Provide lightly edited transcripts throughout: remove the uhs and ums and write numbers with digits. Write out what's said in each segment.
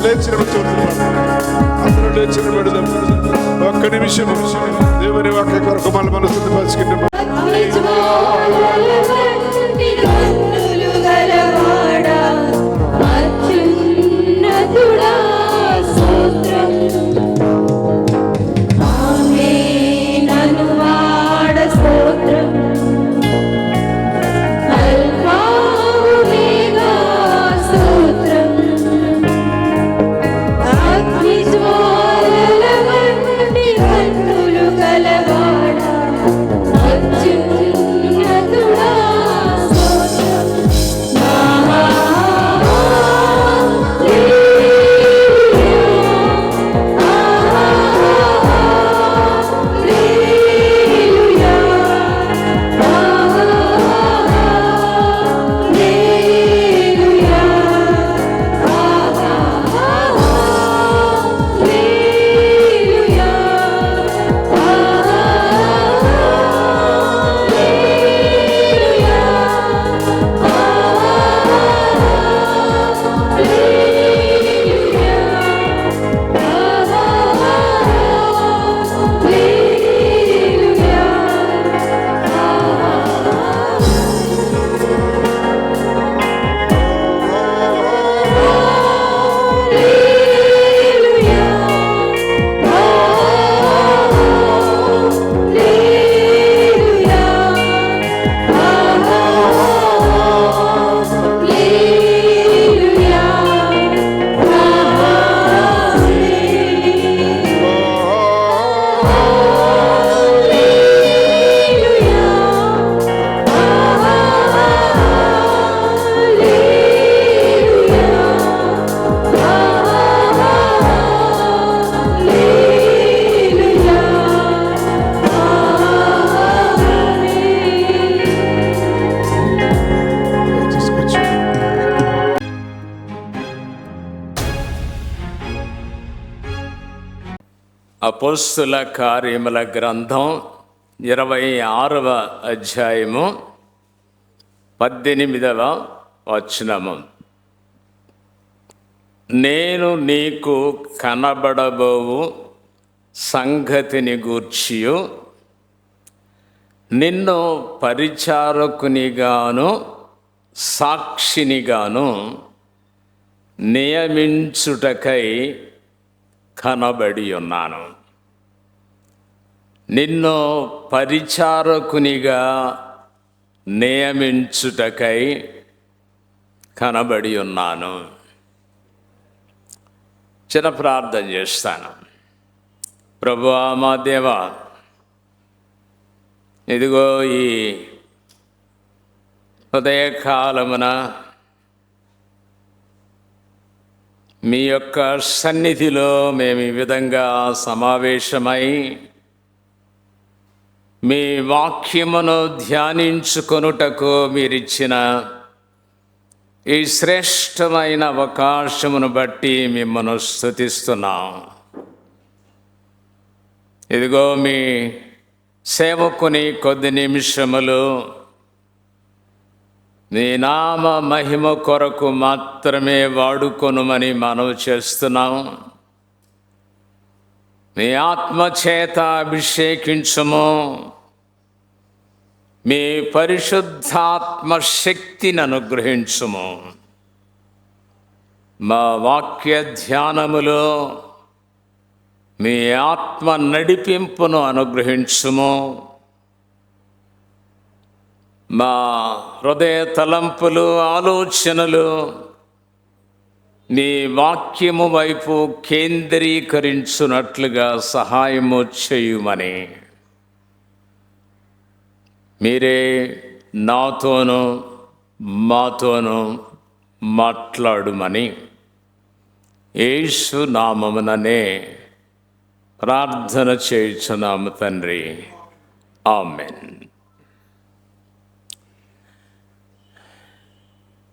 లేచిన అందరూ లేచిన పెడదాం. ఒక్క నిమిషం దేవుని వాక్య కొరకు మన మనసుని పంచుకుంటాం. అపోస్తుల కార్యముల గ్రంథం 26వ అధ్యాయము 18వ వచనము. నేను నీకు కనబడబోవు సంగతిని గూర్చియు నిన్ను పరిచారకునిగాను సాక్షినిగాను నియమించుటకై కనబడి ఉన్నాను. నిన్ను పరిచారకునిగా నియమించుటకై కనబడి ఉన్నాను. చిన్న ప్రార్థన చేస్తాను. ప్రభువా మా దేవా, ఇదిగో ఈ ఉదయకాలమున మీ యొక్క సన్నిధిలో మేము ఈ విధంగా సమావేశమై మీ వాక్యమును ధ్యానించుకొనుటకు మీరిచ్చిన ఈ శ్రేష్టమైన అవకాశమును బట్టి మిమ్మల్ని స్తుతిస్తున్నాం. ఇదిగో మీ సేవకుని కొద్ది నిమిషములు నీ నామ మహిమ కొరకు మాత్రమే వాడుకొనుమని మనవి చేస్తున్నాం. నీ ఆత్మచేత అభిషేకించుము. మీ పరిశుద్ధాత్మ శక్తిని అనుగ్రహించుము. మా వాక్య ధ్యానములో మీ ఆత్మ నడిపింపును అనుగ్రహించుము. మా హృదయ తలంపులు ఆలోచనలు నీ వాక్యము వైపు కేంద్రీకరించున్నట్లుగా సహాయము చేయుమని మీరే నాతోనూ మాతోనూ మాట్లాడుమని యేసు నామముననే ప్రార్థన చేయుచున్నాము తండ్రి. ఆమెన్.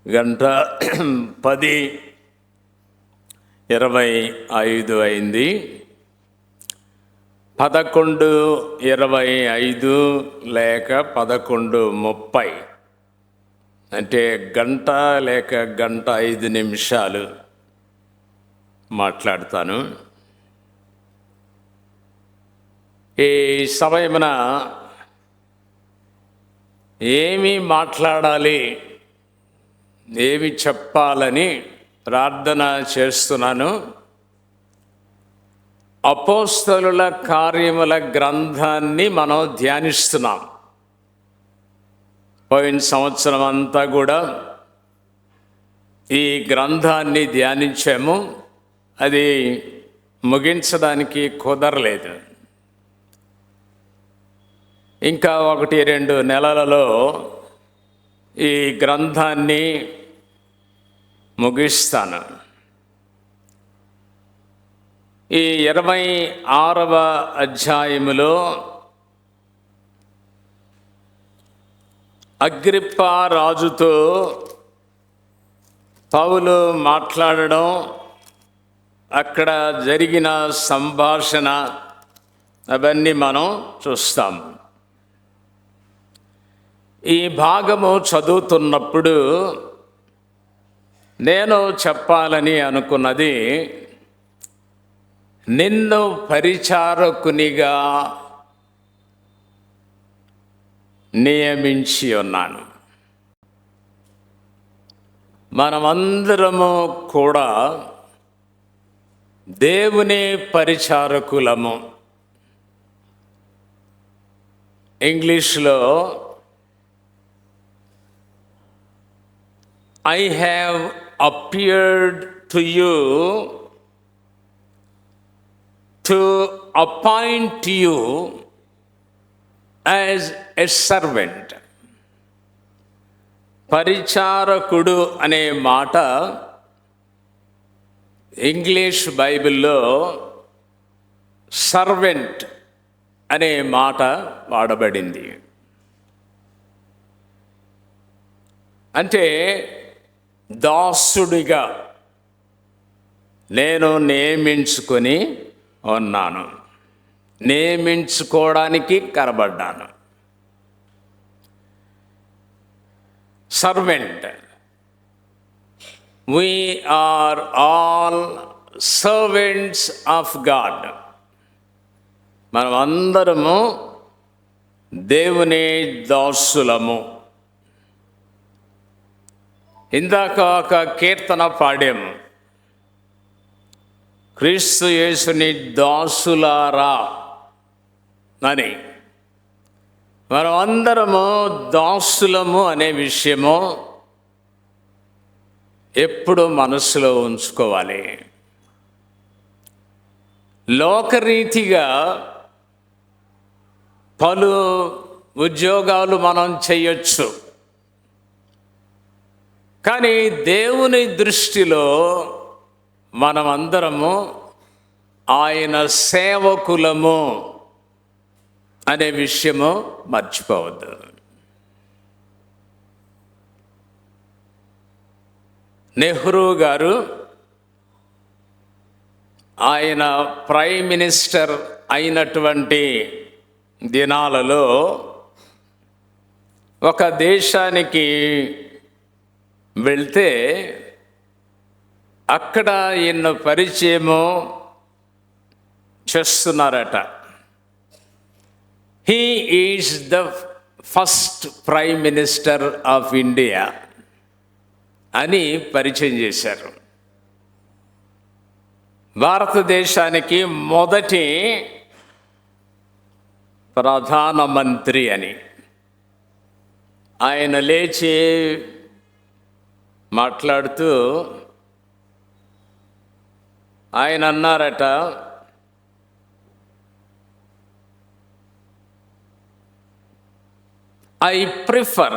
10:25 అయింది. 11:25 లేక 11:30 అంటే గంట లేక 1:05. మాట్లాడతాను. ఈ సమయమున ఏమి మాట్లాడాలి, ఏమి చెప్పాలని ప్రార్థన చేస్తున్నాను. అపోస్తలుల కార్యముల గ్రంథాన్ని మనం ధ్యానిస్తున్నాం. పోయిన సంవత్సరం అంతా కూడా ఈ గ్రంథాన్ని ధ్యానించాము. అది ముగించడానికి కుదరలేదు. ఇంకా 1-2 నెలలలో ఈ గ్రంథాన్ని ముగిస్తాను. ఈ 26వ అధ్యాయములో అగ్రిప్ప రాజుతో పౌలు మాట్లాడడం, అక్కడ జరిగిన సంభాషణ అవన్నీ మనం చూస్తాం. ఈ భాగము చదువుతున్నప్పుడు నేను చెప్పాలని అనుకున్నది, నిన్ను పరిచారకునిగా నియమించి ఉన్నాను. మనమందరము కూడా దేవుని పరిచారకులము. ఇంగ్లీష్లో I have appeared to you to appoint you as a servant. పరిచారకుడు అనే మాట ఇంగ్లీష్ బైబిల్లో సర్వెంట్ అనే మాట వాడబడింది. అంటే దాసుడిగా నేను నియమించుకొని ఉన్నాను, నియమించుకోవడానికి కనబడ్డాను. Servant. We are all servants of God. మనం అందరము దేవుని దాసులము. ఇందాక ఒక కీర్తన పాడాము, క్రీస్తు యేసుని దాసులారా అని. మనం అందరము దాసులము అనే విషయము ఎప్పుడు మనసులో ఉంచుకోవాలి. లోకరీతిగా పలు ఉద్యోగాలు మనం చేయొచ్చు, కానీ దేవుని దృష్టిలో మనమందరము ఆయన సేవకులము అనే విషయము మర్చిపోవద్దు. నెహ్రూ గారు ఆయన ప్రైమ్ మినిస్టర్ అయినటువంటి దినాలలో ఒక దేశానికి వెళ్తే అక్కడ ఈయన పరిచయము చేస్తున్నారట. He is the first prime minister of India అని పరిచయం చేశారు. భారతదేశానికి మొదటి ప్రధానమంత్రి అని. ఆయన లేచి మాట్లాడుతూ ఆయన అన్నారట, I prefer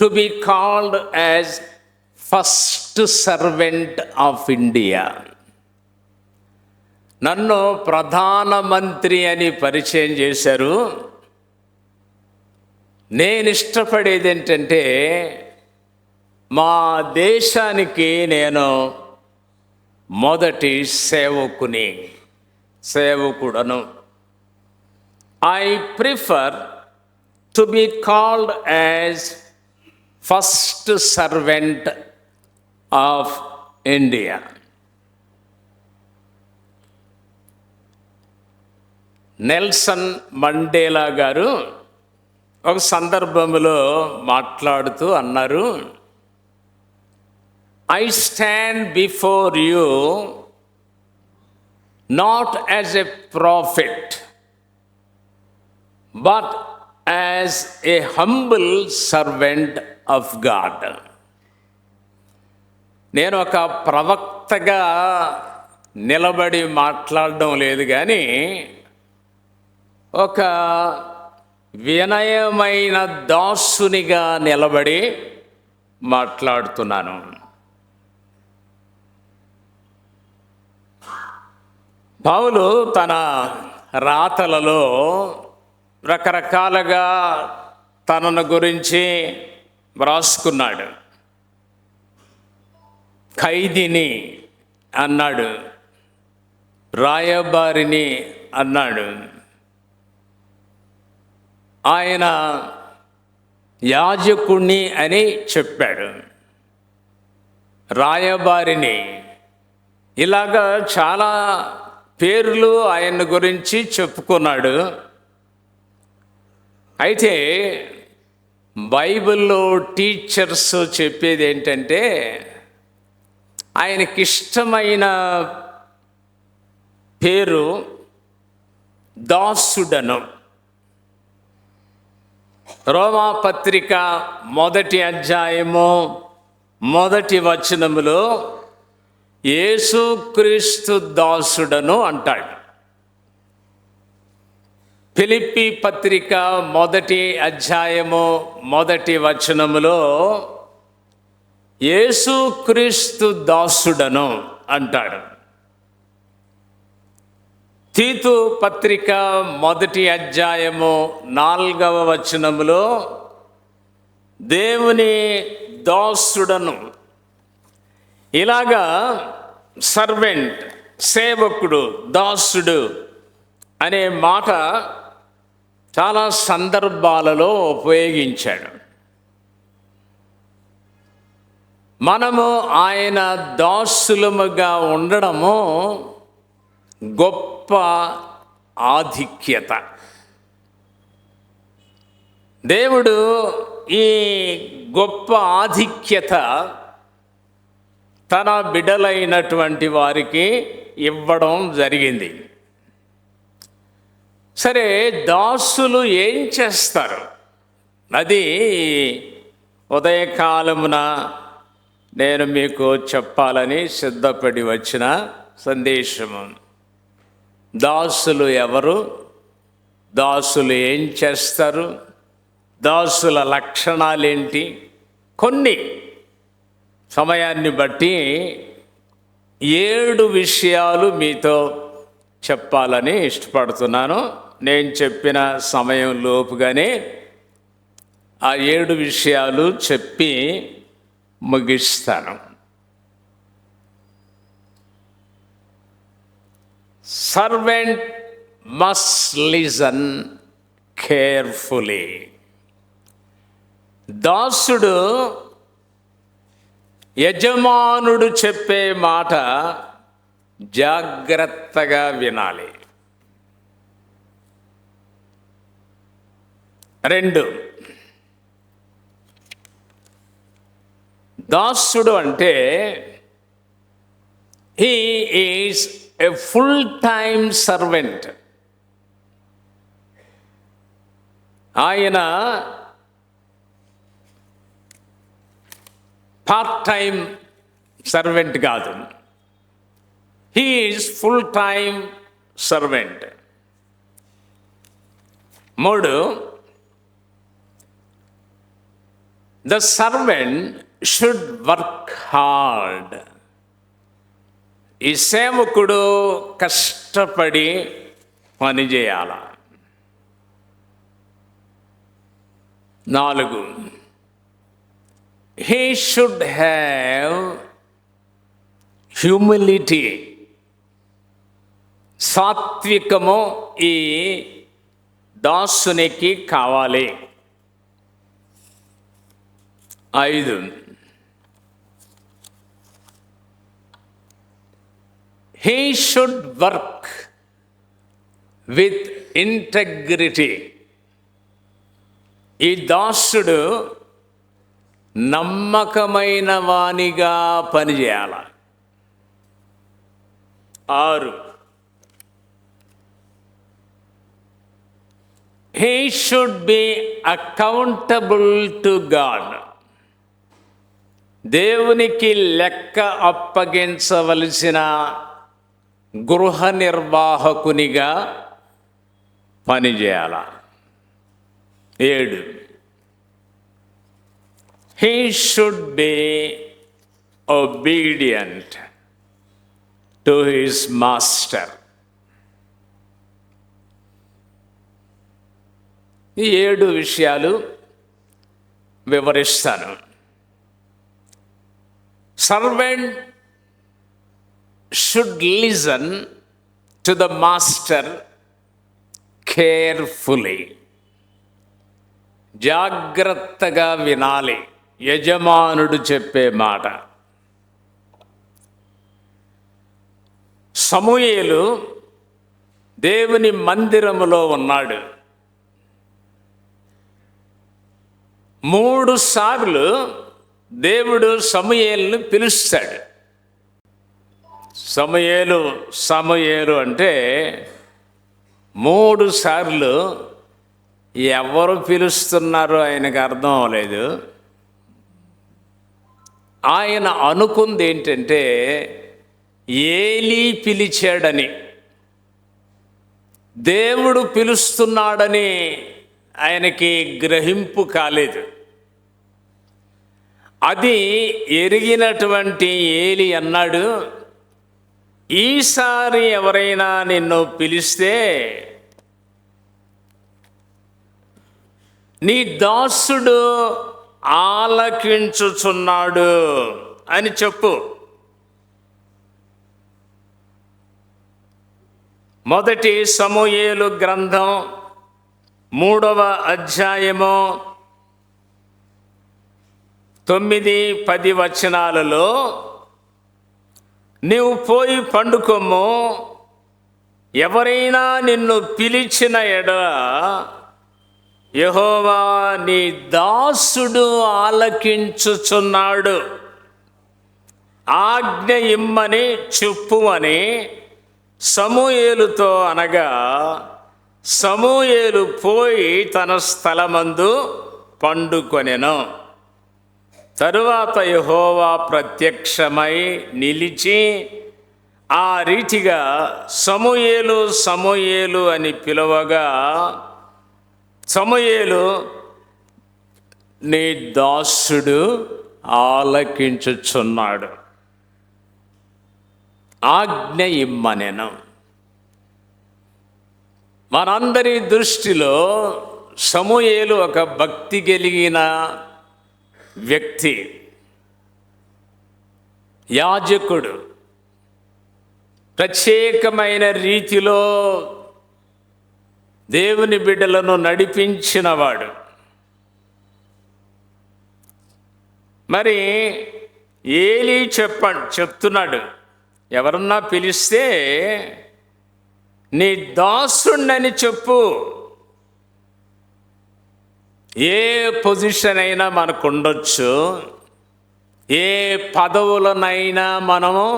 to be called as first servant of India. నన్ను ప్రధానమంత్రి అని పరిచయం చేశారు. నేను ఇష్టపడేది ఏంటంటే మా దేశానికి నేను మొదటి సేవకుడను. I prefer to be called as first servant of India. Nelson Mandela గారు ఒక సందర్భంలో మాట్లాడుతూ అన్నారు, I stand before you not as a profit but as a humble servant of God. నేను ఒక ప్రవక్తగా నిలబడి మాట్లాడడం లేదు, కానీ ఒక వినయమైన దాసునిగా నిలబడి మాట్లాడుతున్నాను. పౌలు తన రాతలలో రకరకాలుగా తనను గురించి వ్రాసుకున్నాడు. ఖైదీని అన్నాడు, రాయబారిని అన్నాడు, ఆయన యాజకుణ్ణి అని చెప్పాడు, రాయబారిని, ఇలాగా చాలా పేర్లు ఆయన గురించి చెప్పుకున్నాడు. అయితే బైబిల్లో టీచర్స్ చెప్పేది ఏంటంటే, ఆయనకిష్టమైన పేరు దాసుడను. రోమా పత్రిక 1వ అధ్యాయము 1వ వచనములో యేసుక్రీస్తు దాసుడను అంటాడు. ఫిలిప్పీ పత్రిక 1వ అధ్యాయము 1వ వచనములో యేసుక్రీస్తు దాసుడను అంటాడు. తీతు పత్రిక 1వ అధ్యాయము 4వ వచనములో దేవుని దాసుడను. ఇలాగా సర్వెంట్, సేవకుడు, దాసుడు అనే మాట చాలా సందర్భాలలో ఉపయోగించాడు. మనము ఆయన దాసులముగా ఉండడము గొప్ప ఆధిక్యత. దేవుడు ఈ గొప్ప ఆధిక్యత తన బిడ్డలైనటువంటి వారికి ఇవ్వడం జరిగింది. సరే, దాసులు ఏం చేస్తారు? అది ఉదయకాలమున నేను మీకు చెప్పాలని సిద్ధపడి వచ్చిన సందేశము. దాసులు ఎవరు? దాసులు ఏం చేస్తారు? దాసుల లక్షణాలేంటి? కొన్ని సమయాన్ని బట్టి 7 విషయాలు మీతో చెప్పాలని ఇష్టపడుతున్నాను. నేను చెప్పిన సమయం లోపుగానే ఆ 7 విషయాలు చెప్పి ముగిస్తాను. Servant must listen carefully. దాసుడు యజమానుడు చెప్పే మాట జాగ్రత్తగా వినాలి. 2, దాసుడు అంటే he is a full-time servant. ఆయన పార్ట్-టైం సర్వెంట్ కాదు. he is full-time servant. 3, the servant should work hard. ఈ సేవకుడు కష్టపడి పనిచేయాల. 4, he should have humility. సాత్వికము ఈ దాసునికి కావాలి. 5, he should work with integrity. ఈ దాసుడు నమ్మకమైన వానిగా పనిచేయాల. 6, he should be accountable to God. దేవునికి లెక్క అప్పగించవలసిన గృహ నిర్వాహకునిగా పనిచేయాల. 7, he should be obedient to his master. ఈ 7 విషయాలు వివరిస్తాను. Servant should listen to the master carefully. జాగ్రత్తగా వినాలి యజమానుడు చెప్పే మాట. సమూయేలు దేవుని మందిరములో ఉన్నాడు. 3 సార్లు దేవుడు సమూయేలును పిలుస్తాడు. సమూయేలు అంటే 3 సార్లు ఎవరు పిలుస్తున్నారో ఆయనకు అర్థం అవ్వలేదు. ఆయన అనుకుంది ఏంటంటే ఏలీ పిలిచాడని, దేవుడు పిలుస్తున్నాడని ఆయనకి గ్రహింపు కాలేదు. అది ఎరిగినటువంటి ఏలీ అన్నాడు, ఈసారి ఎవరైనా నిన్ను పిలిస్తే నీ దాసుడు ఆలకించుచున్నాడు అని చెప్పు. మొదటి సమూయేలు గ్రంథం 3వ అధ్యాయము 9-10 వచనాలలో, నీవు పోయి పండుకొమ్ము, ఎవరైనా నిన్ను పిలిచిన ఎడల యెహోవా నీ దాసుడు ఆలకించుచున్నాడు, ఆజ్ఞ ఇమ్మని చెప్పుమని సమూయేలుతో అనగా, సమూయేలు పోయి తన స్థలమందు పండుకొనెను. తరువాత యెహోవా ప్రత్యక్షమై నిలిచి ఆ రీతిగా సమూయేలు సమూయేలు అని పిలవగా, సమూయేలు నీ దాసుడు ఆలకించుచున్నాడు, ఆజ్ఞ ఇమ్మనెను. మనందరి దృష్టిలో సమూయేలు ఒక భక్తి కలిగిన వ్యక్తి, యాజకుడు, ప్రత్యేకమైన రీతిలో దేవుని బిడ్డలను నడిపించినవాడు. మరి ఏలీ చెప్తున్నాడు, ఎవరన్నా పిలిస్తే నీ దాసుణ్ణని చెప్పు. ఏ పొజిషన్ అయినా మనకు ఉండొచ్చు, ఏ పదవులనైనా మనము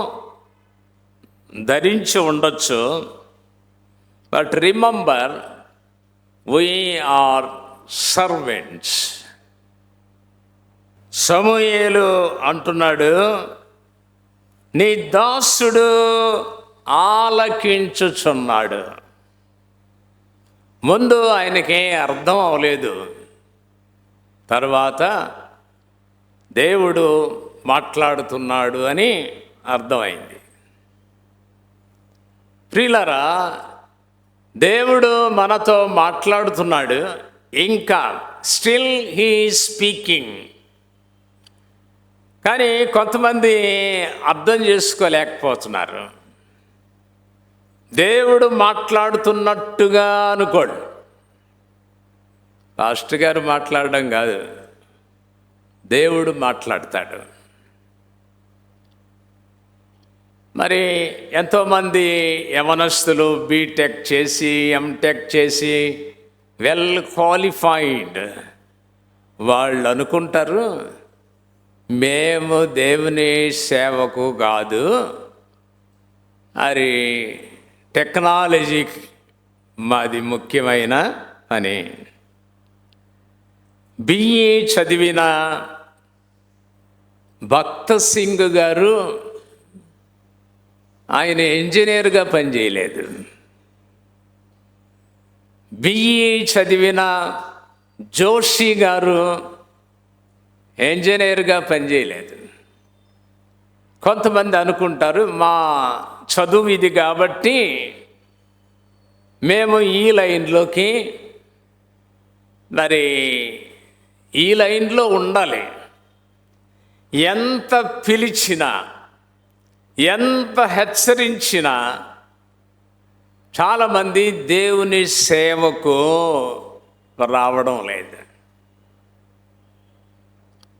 ధరించి ఉండొచ్చు. But remember, we are servants. సమూయేలు అంటున్నాడు, నీ దాసుడు ఆలకించుచున్నాడు. ముందు ఆయనకి అర్థం అవ్వలేదు, తర్వాత దేవుడు మాట్లాడుతున్నాడు అని అర్థమైంది. ప్రియులారా, దేవుడు మనతో మాట్లాడుతున్నాడు, ఇంకా స్టిల్ హీ స్పీకింగ్. కానీ కొంతమంది అర్థం చేసుకోలేకపోతున్నారు. దేవుడు మాట్లాడుతున్నట్టుగా అనుకోడు. పాస్టర్ గారు మాట్లాడడం కాదు, దేవుడు మాట్లాడతాడు. మరి ఎంతోమంది యవనస్తులు బీటెక్ చేసి ఎంటెక్ చేసి వెల్ క్వాలిఫైడ్ వాళ్ళు అనుకుంటారు, మేము దేవుని సేవకు కాదు, అది టెక్నాలజీ మాది ముఖ్యమైన పని. బిఏ చదివిన భక్త సింగ్ గారు ఆయన ఇంజనీర్గా పనిచేయలేదు. బిఏ చదివిన జోషి గారు ఇంజనీర్గా పనిచేయలేదు. కొంతమంది అనుకుంటారు, మా చదువు ఇది కాబట్టి మేము ఈ లైన్లోకి, మరి ఈ లైన్లో ఉండాలి. ఎంత పిలిచినా, ఎంత హెచ్చరించినా చాలామంది దేవుని సేవకు రావడం లేదు.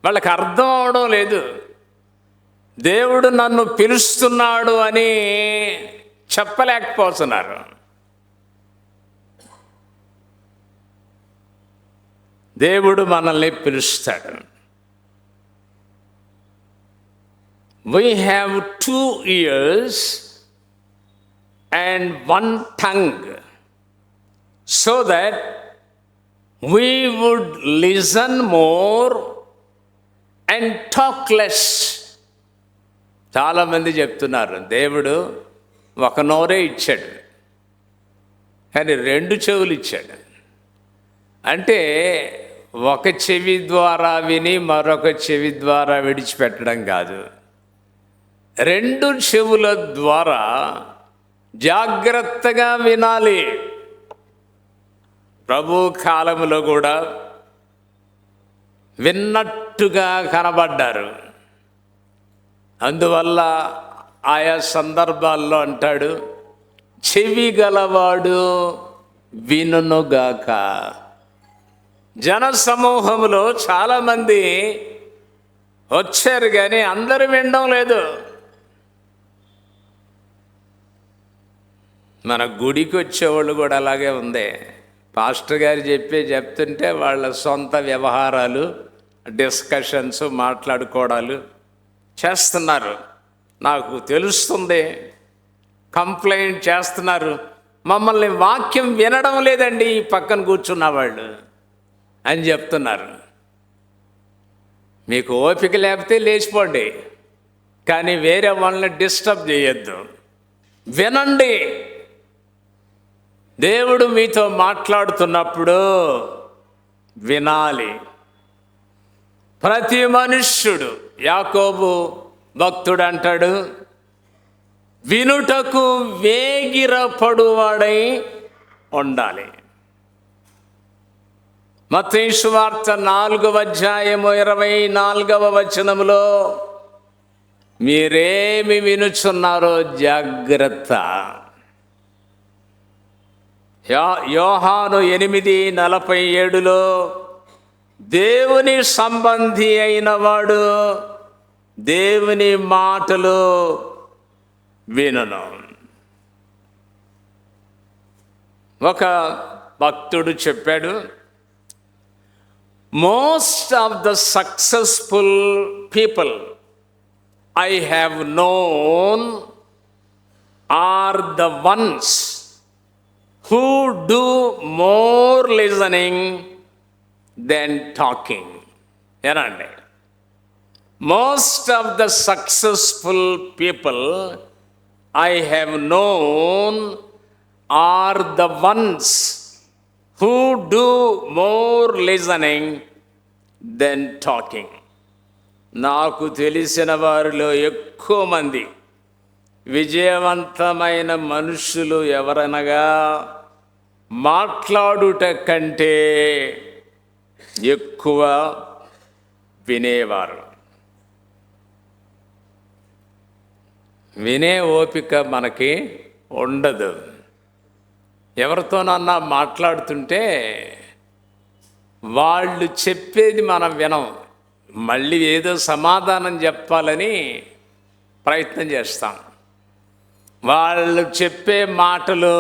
వాళ్ళకి అర్థం అవడం లేదు. దేవుడు నన్ను పిలుస్తున్నాడు అని చెప్పలేకపోతున్నారు. దేవుడు మనల్ని పిలుస్తాడు. We have 2 ears and 1 tongue, so that we would listen more and talk less. చాలామంది చెప్తున్నారు, దేవుడు ఒక నోరే ఇచ్చాడు కానీ 2 చెవులు ఇచ్చాడు. అంటే ఒక చెవి ద్వారా విని మరొక చెవి ద్వారా విడిచిపెట్టడం కాదు, 2 చెవుల ద్వారా జాగ్రత్తగా వినాలి. ప్రభు కాలంలో కూడా విన్నట్టుగా కనబడ్డారు. అందువల్ల ఆయా సందర్భాల్లో అంటాడు, చెవి గలవాడు వినుగాక. జన సమూహంలో చాలామంది వచ్చారు కానీ అందరూ వినడం లేదు. మన గుడికి వచ్చేవాళ్ళు కూడా అలాగే ఉంది. పాస్టర్ గారు చెప్తుంటే వాళ్ళ సొంత వ్యవహారాలు, డిస్కషన్స్, మాట్లాడుకోవడాలు చేస్తున్నారు. నాకు తెలుస్తుంది, కంప్లైంట్ చేస్తున్నారు, మమ్మల్ని వాక్యం వినడం లేదండి ఈ పక్కన కూర్చున్న వాళ్ళు అని చెప్తున్నారు. మీకు ఓపిక లేకపోతే లేచిపోండి, కానీ వేరే వాళ్ళని డిస్టర్బ్ చేయొద్దు. వినండి. దేవుడు మీతో మాట్లాడుతున్నప్పుడు వినాలి. ప్రతి మనుష్యుడు, యాకోబు భక్తుడు అంటాడు, వినుటకు వేగిరపడువాడై ఉండాలి. మత్తయి సువార్త 4వ అధ్యాయము 24వ వచనములో మీరేమి వినుచున్నారో జాగ్రత్త. యోహాను 8:47లో దేవుని సంబంధి అయిన వాడు దేవుని మాటలు వినును. ఒక భక్తుడు చెప్పాడు, most of the successful people I have known are the ones who do more listening than talking. ఏనండి, most of the successful people I have known are the ones who do more listening than talking. నాకు తెలిసిన వారిలో ఎక్కువ మంది విజయవంతమైన మనుషులు ఎవరనగా మాట్లాడుట కంటే ఎక్కువ వినేవారు. వినే ఓపిక మనకి ఉండదు. ఎవరితోనన్నా మాట్లాడుతుంటే వాళ్ళు చెప్పేది మనం వినం, మళ్ళీ ఏదో సమాధానం చెప్పాలని ప్రయత్నం చేస్తాం. వాళ్ళు చెప్పే మాటలు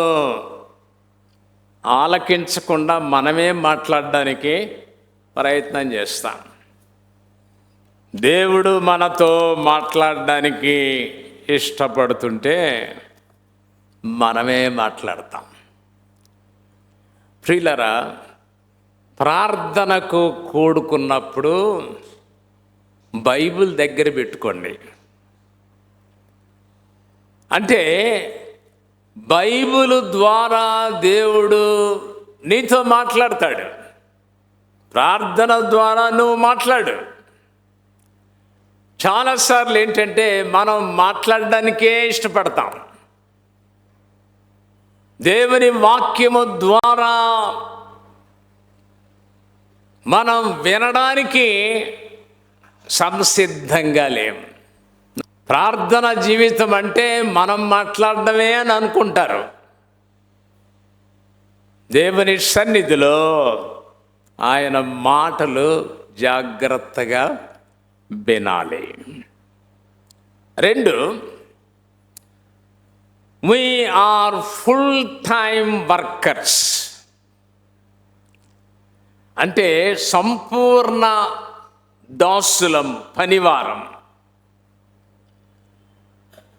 ఆలకించకుండా మనమే మాట్లాడడానికి ప్రయత్నం చేస్తాం. దేవుడు మనతో మాట్లాడడానికి ఇష్టపడుతుంటే మనమే మాట్లాడతాం. ప్రియులరా, ప్రార్థనకు కూడుకున్నప్పుడు బైబిల్ దగ్గర పెట్టుకోండి. అంటే బైబిల్ ద్వారా దేవుడు నీతో మాట్లాడతాడు. ప్రార్థన ద్వారా నువ్వు మాట్లాడు. చాలాసార్లు ఏంటంటే మనం మాట్లాడడానికే ఇష్టపడతాం. దేవుని వాక్యము ద్వారా మనం వినడానికి సంసిద్ధంగా లేం. ప్రార్థన జీవితం అంటే మనం మాట్లాడడమే అని అనుకుంటారు. దేవుని సన్నిధిలో ఆయన మాటలు జాగ్రత్తగా వినాలి. 2, we are full time workers. అంటే సంపూర్ణ దాసులం, పనివారం.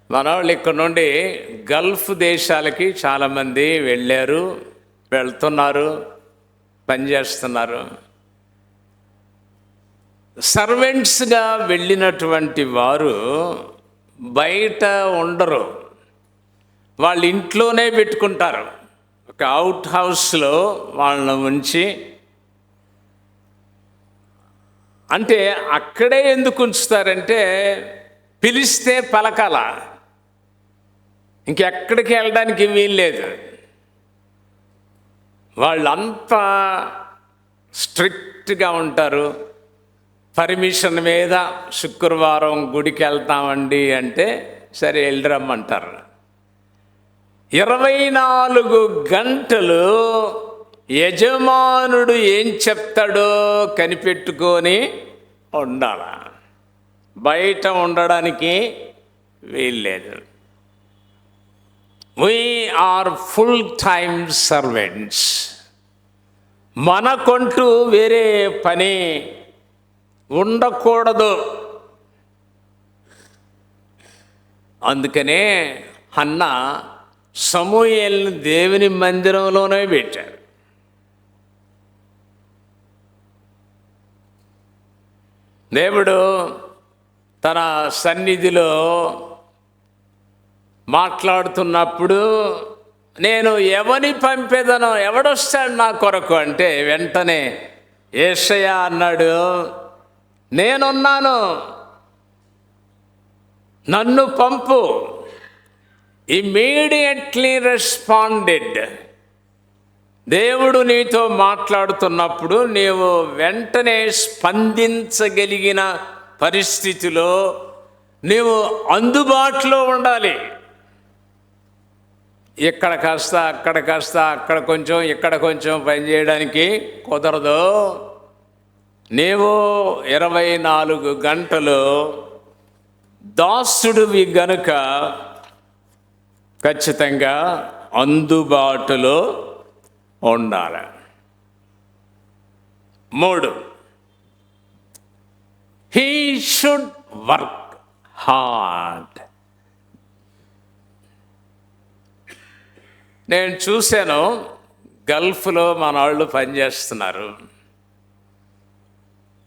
మన వాళ్ళు ఇక్కడ నుండి గల్ఫ్ దేశాలకి చాలామంది వెళ్ళారు, వెళ్తున్నారు, పనిచేస్తున్నారు. సర్వెంట్స్గా వెళ్ళినటువంటి వారు బయట ఉండరు, వాళ్ళ ఇంట్లోనే పెట్టుకుంటారు. ఒక అవుట్ హౌస్లో వాళ్ళని ఉంచి, అంటే అక్కడే ఎందుకు ఉంచుతారంటే పిలిస్తే పలకాల, ఇంకెక్కడికి వెళ్ళడానికి వీల్లేదు. వాళ్ళంతా స్ట్రిక్ట్గా ఉంటారు. పర్మిషన్ మీద శుక్రవారం గుడికి వెళ్తామండి అంటే సరే వెళ్ళరమ్మంటారు. 24 గంటలు యజమానుడు ఏం చెప్తాడో కనిపెట్టుకొని ఉండాల, బయట ఉండడానికి వీల్లేదు. We are full time servants. మనకంటూ వేరే పని ఉండకూడదు. అందుకనే హన్నా సమూయేలును దేవుని మందిరంలోనే పెట్టారు. దేవుడు తన సన్నిధిలో మాట్లాడుతున్నప్పుడు నేను ఎవని పంపేదనో, ఎవడొస్తాడు నా కొరకు అంటే వెంటనే యేషయా అన్నాడు, నేనున్నాను, నన్ను పంపు. Immediately responded. దేవుడు నీతో మాట్లాడుతున్నప్పుడు నీవు వెంటనే స్పందించగలిగిన పరిస్థితిలో నీవు అందుబాటులో ఉండాలి. ఇక్కడ కాస్త అక్కడ కాస్త, అక్కడ కొంచెం ఇక్కడ కొంచెం పని చేయడానికి కుదరదు. నీవు 24 గంటలు దాసుడివి గనుక ఖచ్చితంగా అందుబాటులో ఉండాలి. 3, he should work hard. నేను చూశాను, గల్ఫ్లో మన వాళ్ళు పనిచేస్తున్నారు.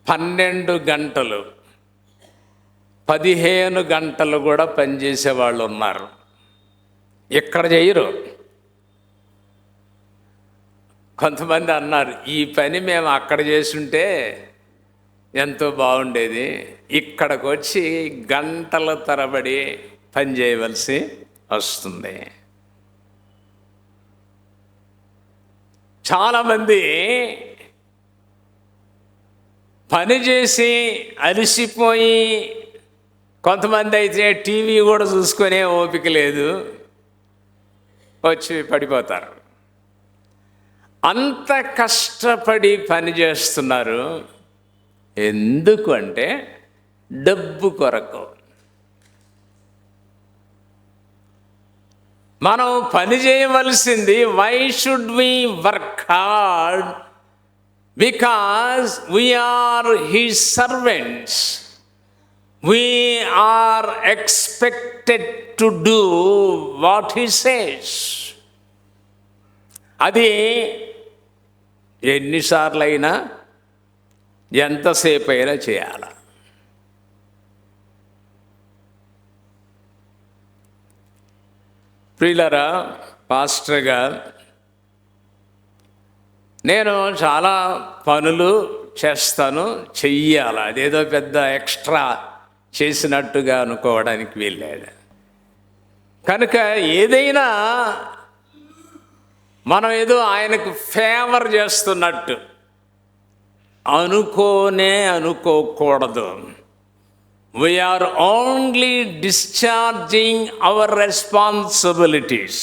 12 గంటలు 15 గంటలు కూడా పనిచేసే వాళ్ళు ఉన్నారు. ఇక్కడ చేయరు. కొంతమంది అన్నారు, ఈ పని మేము అక్కడ చేసుంటే ఎంతో బాగుండేది, ఇక్కడికి వచ్చి గంటల తరబడి పని చేయవలసి వస్తుంది. చాలామంది పని చేసి అలసిపోయి, కొంతమంది అయితే టీవీ కూడా చూసుకునే ఓపిక లేదు, వచ్చి పడిపోతారు. అంత కష్టపడి పని చేస్తున్నారు. ఎందుకు అంటే డబ్బు కొరకు. మనం పని చేయవలసింది why should we work hard? Because we are his servants. We are expected to do what he says. అది ఎన్నిసార్లైనా ఎంతసేపు అయినా చేయాలి. ప్రియులారా, పాస్టర్గా నేను చాలా పనులు చేస్తాను, చెయ్యాలి. అదేదో పెద్ద ఎక్స్ట్రా చేసినట్టుగా అనుకోవడానికి వీల్లేదు. కనుక ఏదైనా మనం ఏదో ఆయనకు ఫేవర్ చేస్తున్నట్టు అనుకోకూడదు. We are only discharging our responsibilities.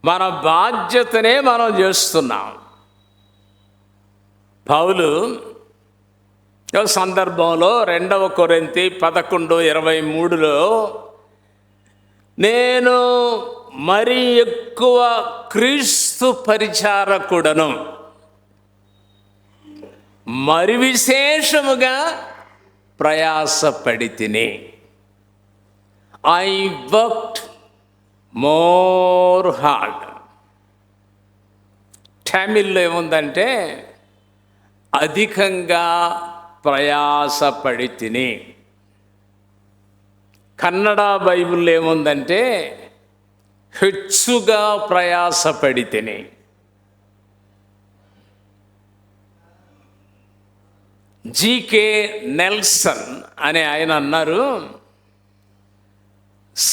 మన బాధ్యతనే మనం చేస్తున్నాం. పౌలు సందర్భంలో 2 కొరింథీ 11:23 నేను మరి ఎక్కువ క్రీస్తు పరిచారకుడను, మరి విశేషముగా ప్రయాసపడి తిని. I worked more hard. తమిళ్లో ఏముందంటే అధికంగా ప్రయాసపడి తిని. కన్నడ బైబిల్లో ఏముందంటే హెచ్చుగా ప్రయాసపడి తిని. జీకే నెల్సన్ అనే ఆయన అన్నారు,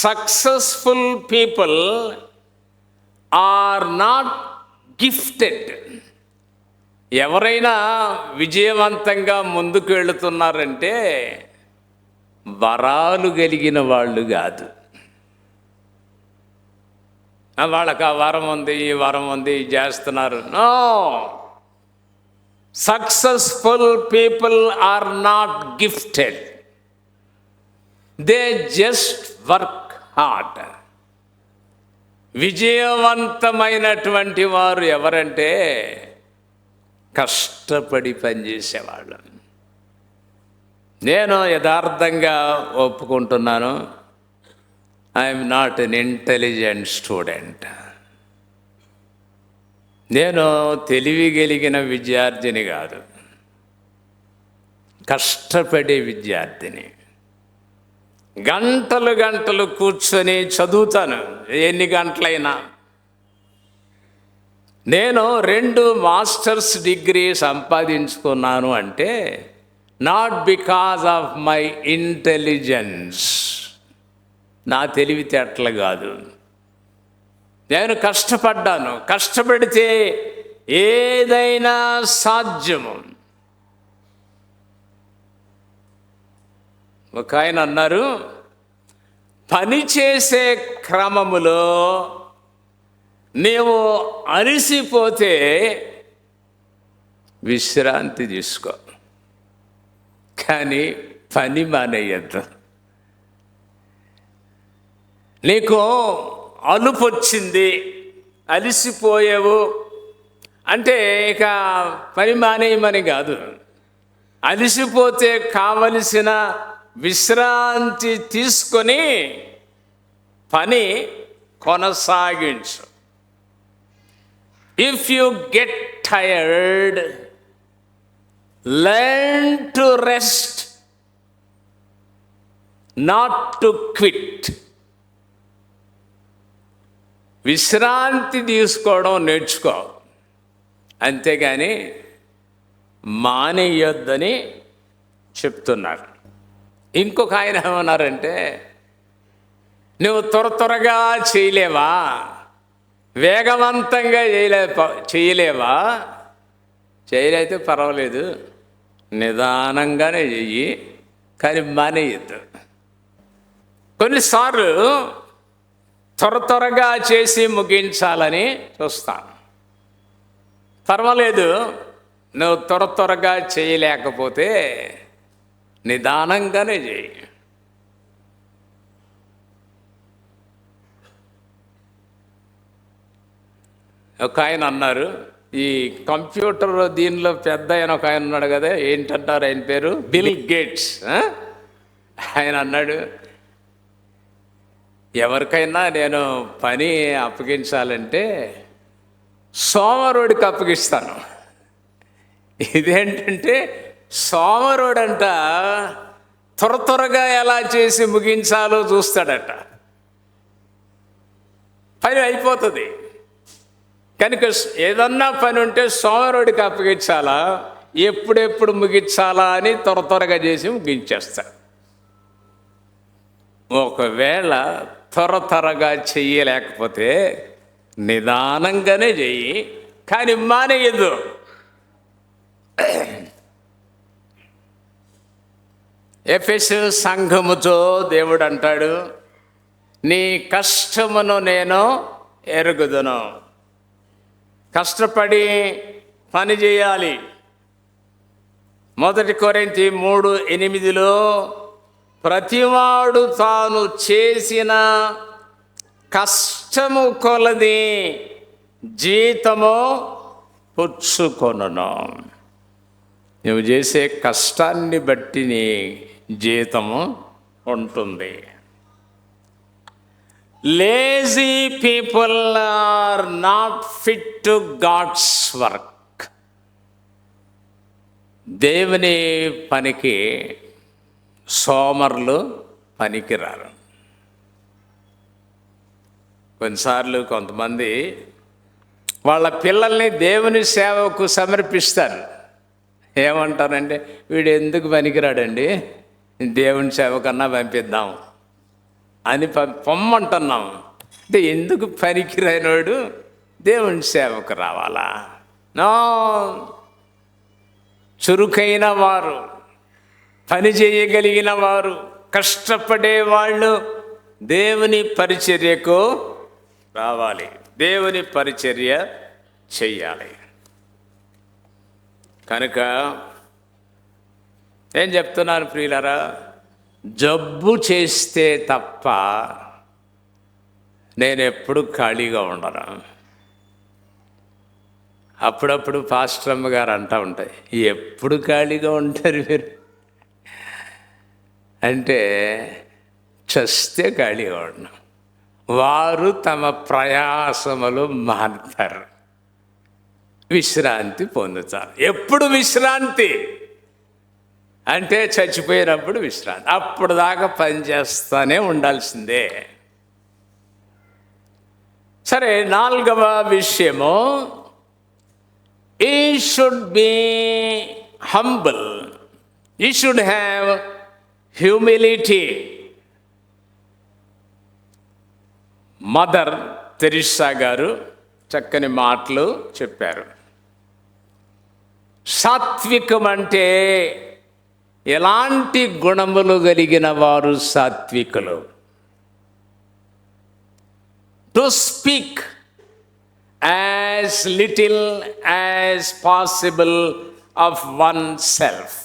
successful people are not gifted. ఎవరైనా విజయవంతంగా ముందుకు వెళుతున్నారంటే వరాలు కలిగిన వాళ్ళు కాదు. వాళ్ళకి ఆ వరం ఉంది, ఈ వరం ఉంది, ఇది చేస్తున్నారు. No, successful people are not gifted, they just work hard. విజయవంతమైనటువంటి వారు ఎవరంటే కష్టపడి పనిచేసేవాళ్ళు. నేను యథార్థంగా ఒప్పుకుంటున్నాను, I'm not an intelligent student. నేను తెలివి కలిగిన విద్యార్థిని కాదు, కష్టపడే విద్యార్థిని. గంటలు గంటలు కూర్చొని చదువుతాను, ఎన్ని గంటలైనా. నేను 2 మాస్టర్స్ డిగ్రీ సంపాదించుకున్నాను అంటే not because of my intelligence, నా తెలివితేటలు కాదు. నేను కష్టపడ్డాను. కష్టపడితే ఏదైనా సాధ్యము. ఒక ఆయన అన్నారు, పని చేసే క్రమములో నీవు అలసిపోతే విశ్రాంతి తీసుకో, కానీ పని మానేయద్దు. నీకు అలుపు వచ్చింది, అలసిపోయావు అంటే ఇక పని మానేయమని కాదు. అలసిపోతే కావలసిన విశ్రాంతి తీసుకొని పని కొనసాగించు. If you get tired, learn to rest, not to quit. విశ్రాంతి తీసుకోవడం నేర్చుకో, అంతేగాని మానేయొద్దని చెప్తున్నారు. ఇంకొక ఆయన ఏమన్నారంటే, నువ్వు త్వరగా చేయలేవా, వేగవంతంగా చేయలేవా? చేయలేతే పర్వాలేదు, నిదానంగానే చెయ్యి, కానీ మానేయద్దు. కొన్నిసార్లు త్వరగా చేసి ముగించాలని చూస్తాను. పర్వాలేదు, నువ్వు త్వరగా చేయలేకపోతే నిదానంగానే చేయి. ఒక ఆయన అన్నారు, ఈ కంప్యూటర్ దీనిలో పెద్ద ఆయన ఒక ఆయన ఉన్నాడు కదా, ఏంటంటారు ఆయన పేరు, బిల్ గేట్స్. ఆయన అన్నాడు, ఎవరికైనా నేను పని అప్పగించాలంటే సోమరుడికి అప్పగిస్తాను. ఇదేంటంటే సోమరుడంట త్వరగా ఎలా చేసి ముగించాలో చూస్తాడట, పని అయిపోతుంది. కనుక ఏదన్నా పని ఉంటే సోమరుడికి అప్పగించాలా, ఎప్పుడెప్పుడు ముగించాలా అని త్వరగా చేసి ముగించేస్తాడు. ఒకవేళ త్వరగా చెయ్యలేకపోతే నిదానంగానే చెయ్యి, కానీ మానేయద్దు. ఎఫెసు సంఘముతో దేవుడు అంటాడు, నీ కష్టమును నేను ఎరుగుదును. కష్టపడి పని చేయాలి. 1 కొరింథీ 3:8 ప్రతివాడు తాను చేసిన కష్టము కొలది జీతము పుచ్చుకొనును. నువ్వు చేసే కష్టాన్ని బట్టి నీ జీతము ఉంటుంది. Lazy people are not fit to God's work. దేవుని పనికి సోమరులు పనికిరారు. కొన్నిసార్లు కొంతమంది వాళ్ళ పిల్లల్ని దేవుని సేవకు సమర్పిస్తారు. ఏమంటారంటే, వీడు ఎందుకు పనికిరాడండి, దేవుని సేవ కన్నా పంపిద్దాం అని పొమ్మంటున్నాం. అంటే ఎందుకు పనికిరానివాడు దేవుని సేవకు రావాలా? నో, చురుకైన వారు, పని చేయగలిగిన వారు, కష్టపడే వాళ్ళు దేవుని పరిచర్యకు రావాలి, దేవుని పరిచర్య చెయ్యాలి. కనుక ఏం చెప్తున్నాను ప్రియులారా, జబ్బు చేస్తే తప్ప నేను ఎప్పుడు ఖాళీగా ఉండను. అప్పుడప్పుడు పాస్టర్ అమ్మ గారు అంటూ ఉంటాయి, ఎప్పుడు ఖాళీగా ఉంటారు మీరు అంటే, చస్తే ఖాళీగా ఉండను. వారు తమ ప్రయాసములు మానుతారు, విశ్రాంతి పొందుతారు. ఎప్పుడు విశ్రాంతి అంటే చచ్చిపోయినప్పుడు విశ్రాంతి. అప్పుడు దాకా పనిచేస్తూనే ఉండాల్సిందే. సరే, 4వ విషయము, ఈ షుడ్ బి హంబుల్, ఈ should have humility. Mother Teresa గారు చక్కని మాటలు చెప్పారు. సాత్వికం అంటే ఎలాంటి గుణములు కలిగిన వారు సాత్వికులు? To speak as little as possible of one self.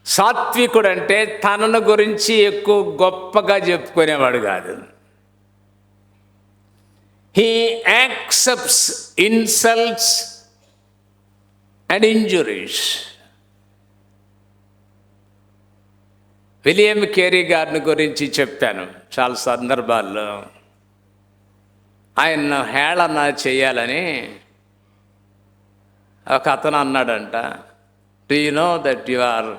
సాత్వికుడు అంటే తనను గురించి ఎక్కువ గొప్పగా చెప్పుకునేవాడు కాదు. He accepts insults and injuries. William Carey గారిని గురించి చెప్పాను చాలా సందర్భాల్లో. ఆయన హేళన చేయాలని ఒక అతను అన్నాడంట, do you know that you are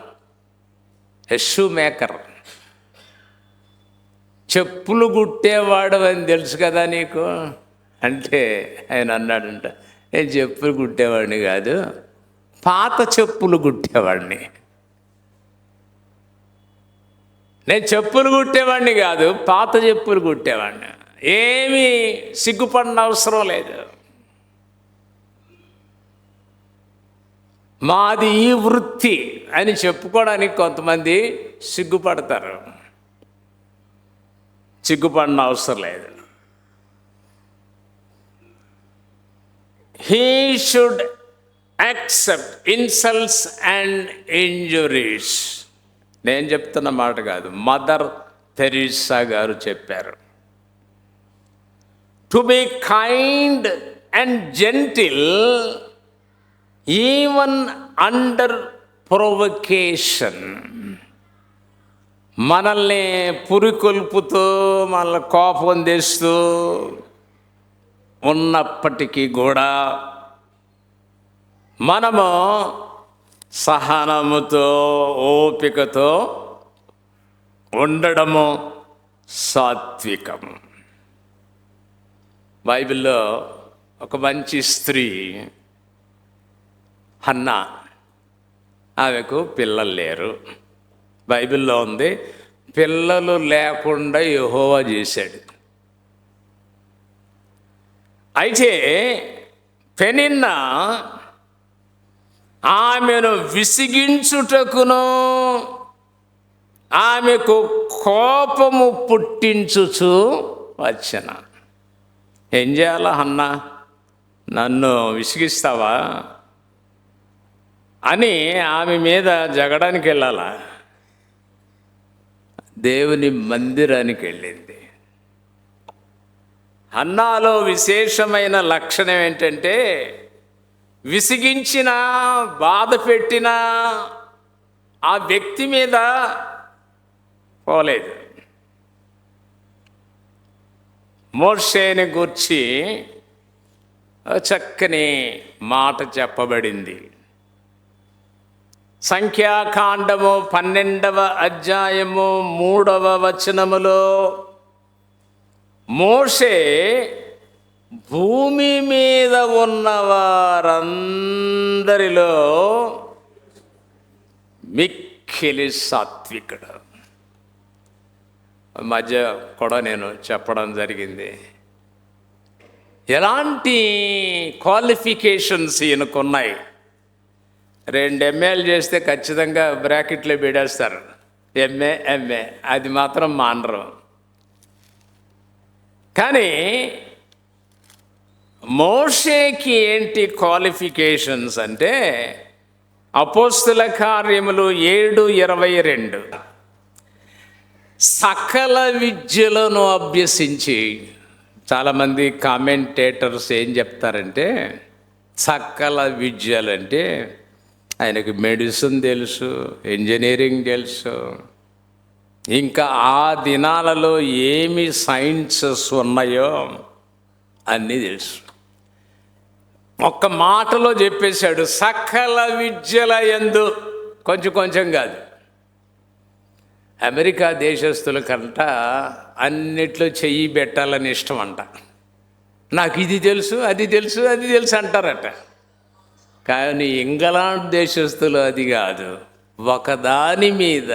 a shoemaker? చెప్పులు కుట్టేవాడు అని తెలుసు కదా నీకు అంటే, ఆయన అన్నాడంట, నేను చెప్పులు కుట్టేవాడిని కాదు, పాత చెప్పులు కుట్టేవాడిని. నేను చెప్పులు కుట్టేవాడిని కాదు, పాత చెప్పులు కుట్టేవాడిని. ఏమీ సిగ్గుపడిన అవసరం లేదు. మాది ఈ వృత్తి అని చెప్పుకోవడానికి కొంతమంది సిగ్గుపడతారు. సిగ్గుపడిన అవసరం లేదు. He should accept insults and injuries. నేను చెప్తున్న మాట కాదు, మదర్ తెరిసా గారు చెప్పారు. To be kind and gentle even under provocation. మనల్ని పురికొల్పుతూ మనల్ని కోపం తెస్తూ ఉన్నప్పటికీ కూడా మనము సహనముతో ఓపికతో ఉండడము సాత్వికం. బైబిల్లో ఒక మంచి స్త్రీ హన్నా, ఆమెకు పిల్లలు లేరు. బైబిల్లో ఉంది, పిల్లలు లేకుండా యెహోవా చేశాడు. అయితే పెనిన్నా ఆమెను విసిగించుటకును ఆమెకు కోపము పుట్టించుచు వచ్చిన. ఏం చేయాలా అన్నా, నన్ను విసిగిస్తావా అని ఆమె మీద జగడానికి వెళ్ళాలా? దేవుని మందిరానికి వెళ్ళింది. హన్నాలో విశేషమైన లక్షణం ఏంటంటే, విసిగించిన బాధ పెట్టిన ఆ వ్యక్తి మీద పోలేదు. మోషేని గూర్చి చక్కని మాట చెప్పబడింది. సంఖ్యాకాండము 12వ అధ్యాయము 3వ వచనములో మోషే భూమి మీద ఉన్న వారందరిలో మిక్కిలి సాత్వికుడు. మధ్య కూడా నేను చెప్పడం జరిగింది, ఎలాంటి క్వాలిఫికేషన్స్ ఈయనకున్నాయి. 2 MAలు చేస్తే ఖచ్చితంగా బ్రాకెట్లో పెడేస్తారు, MA అది మాత్రం మానరు. కానీ మోషేకి ఏంటి క్వాలిఫికేషన్స్ అంటే, అపోస్తుల కార్యములు 7:22 సకల విద్యలను అభ్యసించి. చాలామంది కామెంటేటర్స్ ఏం చెప్తారంటే, సకల విద్యలంటే ఆయనకి మెడిసిన్ తెలుసు, ఇంజనీరింగ్ తెలుసు, ఇంకా ఆ దినాలలో ఏమి సైన్సెస్ ఉన్నాయో అన్నీ తెలుసు. ఒక్క మాటలో చెప్పేశాడు, సకల విద్యల యందు. కొంచెం కాదు. అమెరికా దేశస్తులకంట అన్నిట్లో చెయ్యి పెట్టాలని ఇష్టం అంట. నాకు ఇది తెలుసు, అది తెలుసు, అది తెలుసు అంటారట. కానీ ఇంగ్లాండ్ దేశస్తులు అది కాదు, ఒకదాని మీద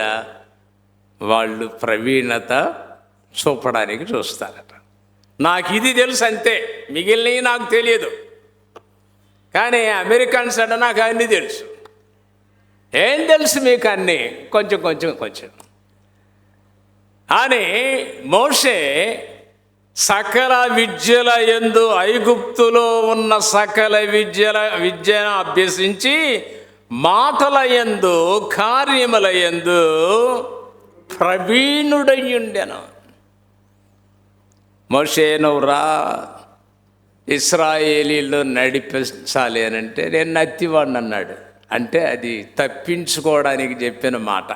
వాళ్ళు ప్రవీణత చూపడానికి చూస్తారట. నాకు ఇది తెలుసు అంతే, మిగిలినవి నాకు తెలియదు. కానీ అమెరికన్స్ అంటే నాకు అన్నీ తెలుసు. ఏం తెలుసు మీకు అన్నీ? కొంచెం అని మోషే సకల విద్యల యందు, ఐగుప్తులో ఉన్న సకల విద్యను అభ్యసించి మాటల యందు కార్యముల యందు ప్రవీణుడయ్యుండెను. మోషే నువ్వు రా, ఇశ్రాయేలీలు నడిపించాలి అని అంటే, నేను నత్తివాడిని అన్నాడు. అంటే అది తప్పించుకోవడానికి చెప్పిన మాట,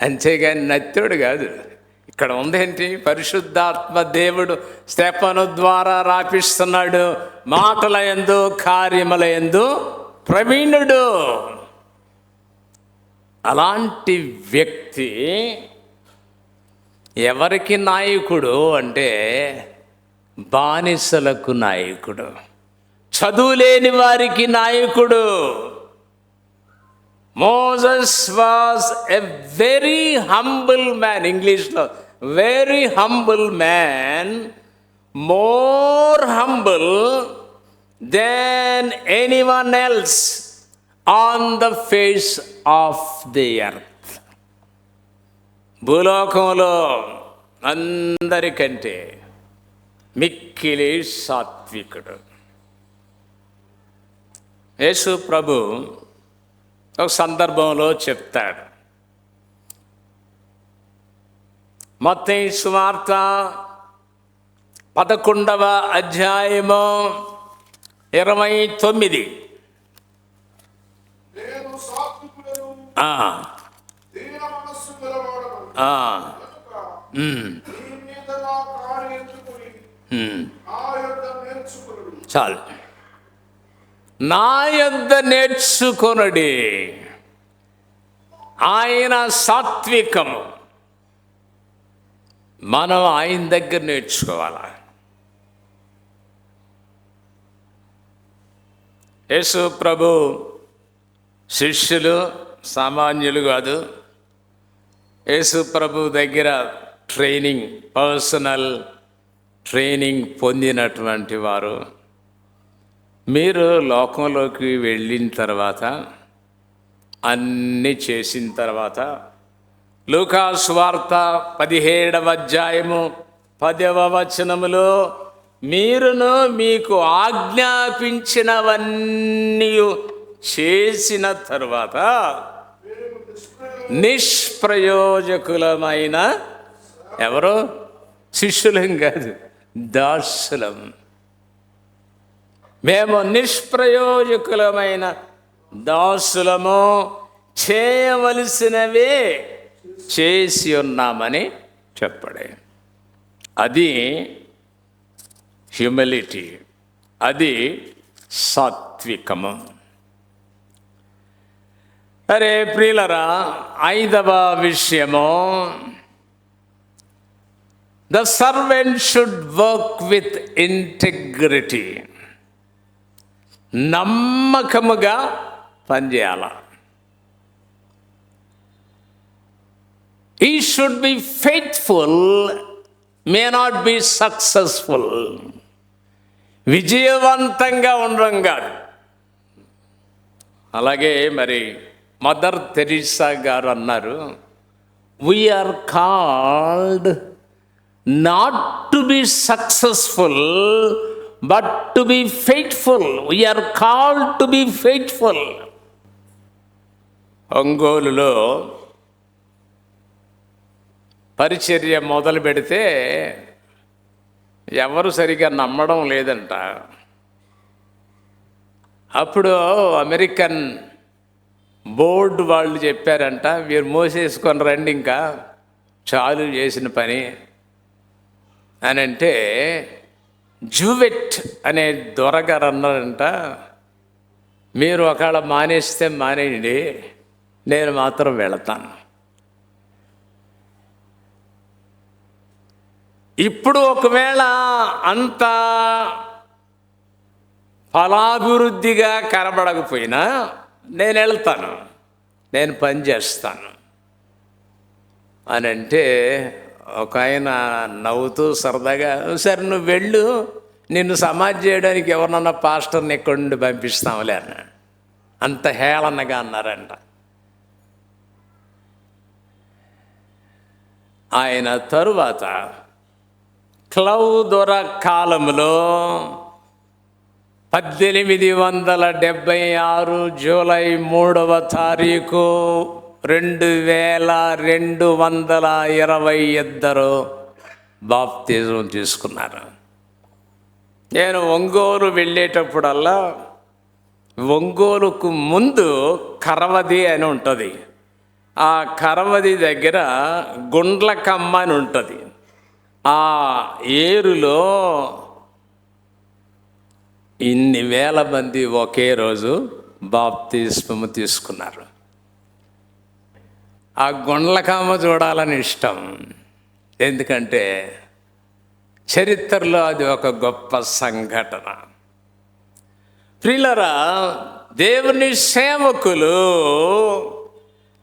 అంతేగాని నత్తుడు కాదు. ఇక్కడ ఉందేంటి? పరిశుద్ధాత్మ దేవుడు స్తెఫను ద్వారా రాపిస్తున్నాడు, మాటల యందు కార్యముల యందు ప్రవీణుడు. అలాంటి వ్యక్తి ఎవరికి నాయకుడు అంటే, బానిసలకు నాయకుడు, చదువులేని వారికి నాయకుడు. Moses was a very humble man. ఇంగ్లీష్లో very humble man, more humble than anyone else on the face of the earth. భూలోకంలో అందరికంటే మిక్కిలి సాత్వికుడు. యేసు ప్రభు ఒక సందర్భంలో చెప్తాడు. మత్తయి సువార్త 11వ అధ్యాయము 29. నేను సాత్వికులను ఆ, దీన మనస్సు గలవాడను ఆ, కనుక ఉమ్, నీ మీద నా కాడి ఎత్తుకుని ఉమ్. నా యొద్ద నేర్చుకును. చాలు. నా యొద్ద నేర్చుకొనుడి. ఆయన సాత్వికము, మనం ఆయన దగ్గర నేర్చుకోవాలి. యేసు ప్రభు శిష్యులు సామాన్యులు కాదు. యేసు ప్రభు దగ్గర పర్సనల్ ట్రైనింగ్ పొందినటువంటి వారు. మీరు లోకంలోకి వెళ్ళిన తర్వాత, అన్నీ చేసిన తర్వాత, లూకా సువార్త 17వ అధ్యాయము 10వ వచనములో మీరును మీకు ఆజ్ఞాపించినవన్నీ చేసిన తర్వాత నిష్ప్రయోజకులమైన, ఎవరో శిష్యులం కాదు, దాసులం. మేము నిష్ప్రయోజకులమైన దాసులము, చేయవలసినవే చేసి ఉన్నామని చెప్పడే. అది హ్యూమిలిటీ, అది సాత్వికము. అరే ప్రియులరా, 5వ విషయము, the servant should work with integrity. నమ్మకముగా పనిచేయాల. He should be faithful, may not be successful. విజయవంతంగా ఉండడం కాదు. అలాగే మరి మదర్ తెరీసా గారు అన్నారు, we are called not to be successful but to be faithful. We are called to be faithful. ఒంగోలులో పరిచర్య మొదలు పెడితే ఎవరు సరిగా నమ్మడం లేదంట. అప్పుడు అమెరికన్ బోర్డు వాళ్ళు చెప్పారంట, మీరు మోసేసుకొని రండి, ఇంకా చాలు చేసిన పని అని. అంటే జూవెట్ అనే దొరగారు అన్నారంట, మీరు ఒకవేళ మానేస్తే మానేయండి, నేను మాత్రం వెళతాను. ఇప్పుడు ఒకవేళ అంత ఫలాభివృద్ధిగా కనబడకపోయినా నేను వెళ్తాను, నేను పని చేస్తాను అని అంటే, ఒక ఆయన నవ్వుతూ సరదాగా, సరే నువ్వు వెళ్ళు, నిన్ను సమాధి చేయడానికి ఎవరినన్నా పాస్టర్ని ఎక్కడి నుండి పంపిస్తాంలే అన్న. అంత హేళనగా అన్నారంట. ఆయన తరువాత క్లౌదొర కాలంలో 1876 జూలై 3వ తారీఖు 2222 బాప్తిజం తీసుకున్నారు. నేను ఒంగోలు వెళ్ళేటప్పుడల్లా ఒంగోలుకు ముందు కరవది అని ఉంటుంది. ఆ కరవది దగ్గర గుండ్లకమ్మ అని ఉంటుంది. ఆ ఏరులో ఇన్ని వేల మంది ఒకే రోజు బాప్తిస్మము తీసుకున్నారు. ఆ గుండ్లకమ్మ చూడాలని ఇష్టం, ఎందుకంటే చరిత్రలో అది ఒక గొప్ప సంఘటన. ప్రియులరా, దేవుని సేవకులు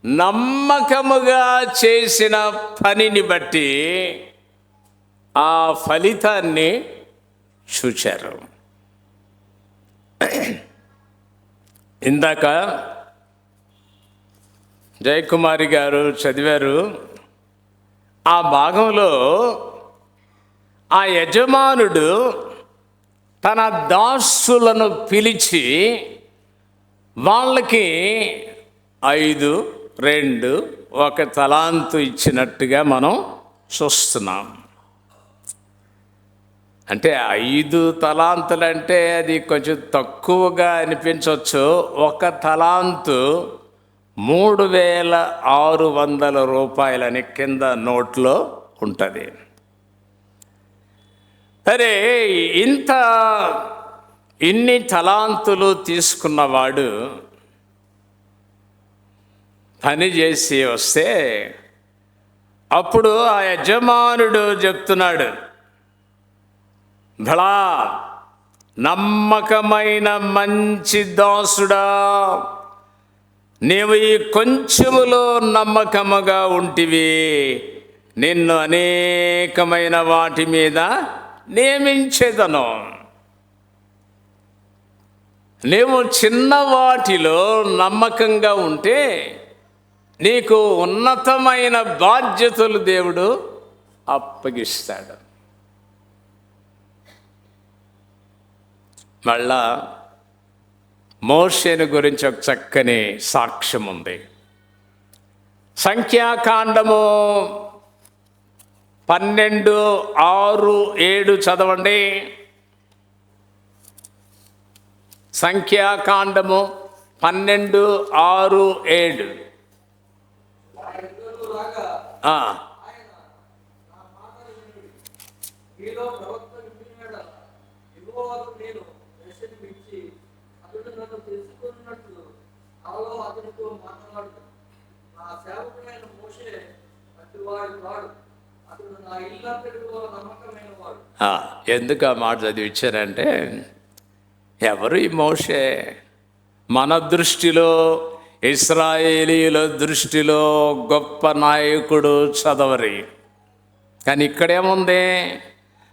నమ్మకముగా చేసిన పనిని బట్టి ఆ ఫలితాన్ని చూచారు. ఇందాక జయకుమారి గారు చదివారు. ఆ భాగంలో ఆ యజమానుడు తన దాసులను పిలిచి వాళ్ళకి 5, 2, 1 తలాంతు ఇచ్చినట్టుగా మనం చూస్తున్నాం. అంటే 5 తలాంతులంటే అది కొంచెం తక్కువగా అనిపించవచ్చు. 1 తలాంతు 3600 రూపాయలని కింద నోట్లో ఉంటుంది. అరే, ఇన్ని తలాంతులు తీసుకున్నవాడు పని చేసి వస్తే అప్పుడు ఆ యజమానుడు చెప్తున్నాడు, భళా నమ్మకమైన మంచి దాసుడా, నీవు ఈ కొంచెములో నమ్మకముగా ఉంటివి, నిన్ను అనేకమైన వాటి మీద నియమించేదను. నీవు చిన్న వాటిలో నమ్మకంగా ఉంటే నీకు ఉన్నతమైన బాధ్యతలు దేవుడు అప్పగిస్తాడు. మళ్ళా మోషేను గురించి ఒక చక్కని సాక్ష్యం ఉంది. సంఖ్యాకాండము 12:6-7 చదవండి. సంఖ్యాకాండము 12:6-7. ఎందుకు ఆ మాట చదివించారంటే, ఎవరు ఈ మోషే? మన దృష్టిలో, ఇశ్రాయేలీల దృష్టిలో గొప్ప నాయకుడు చదవరి. కానీ ఇక్కడేముంది?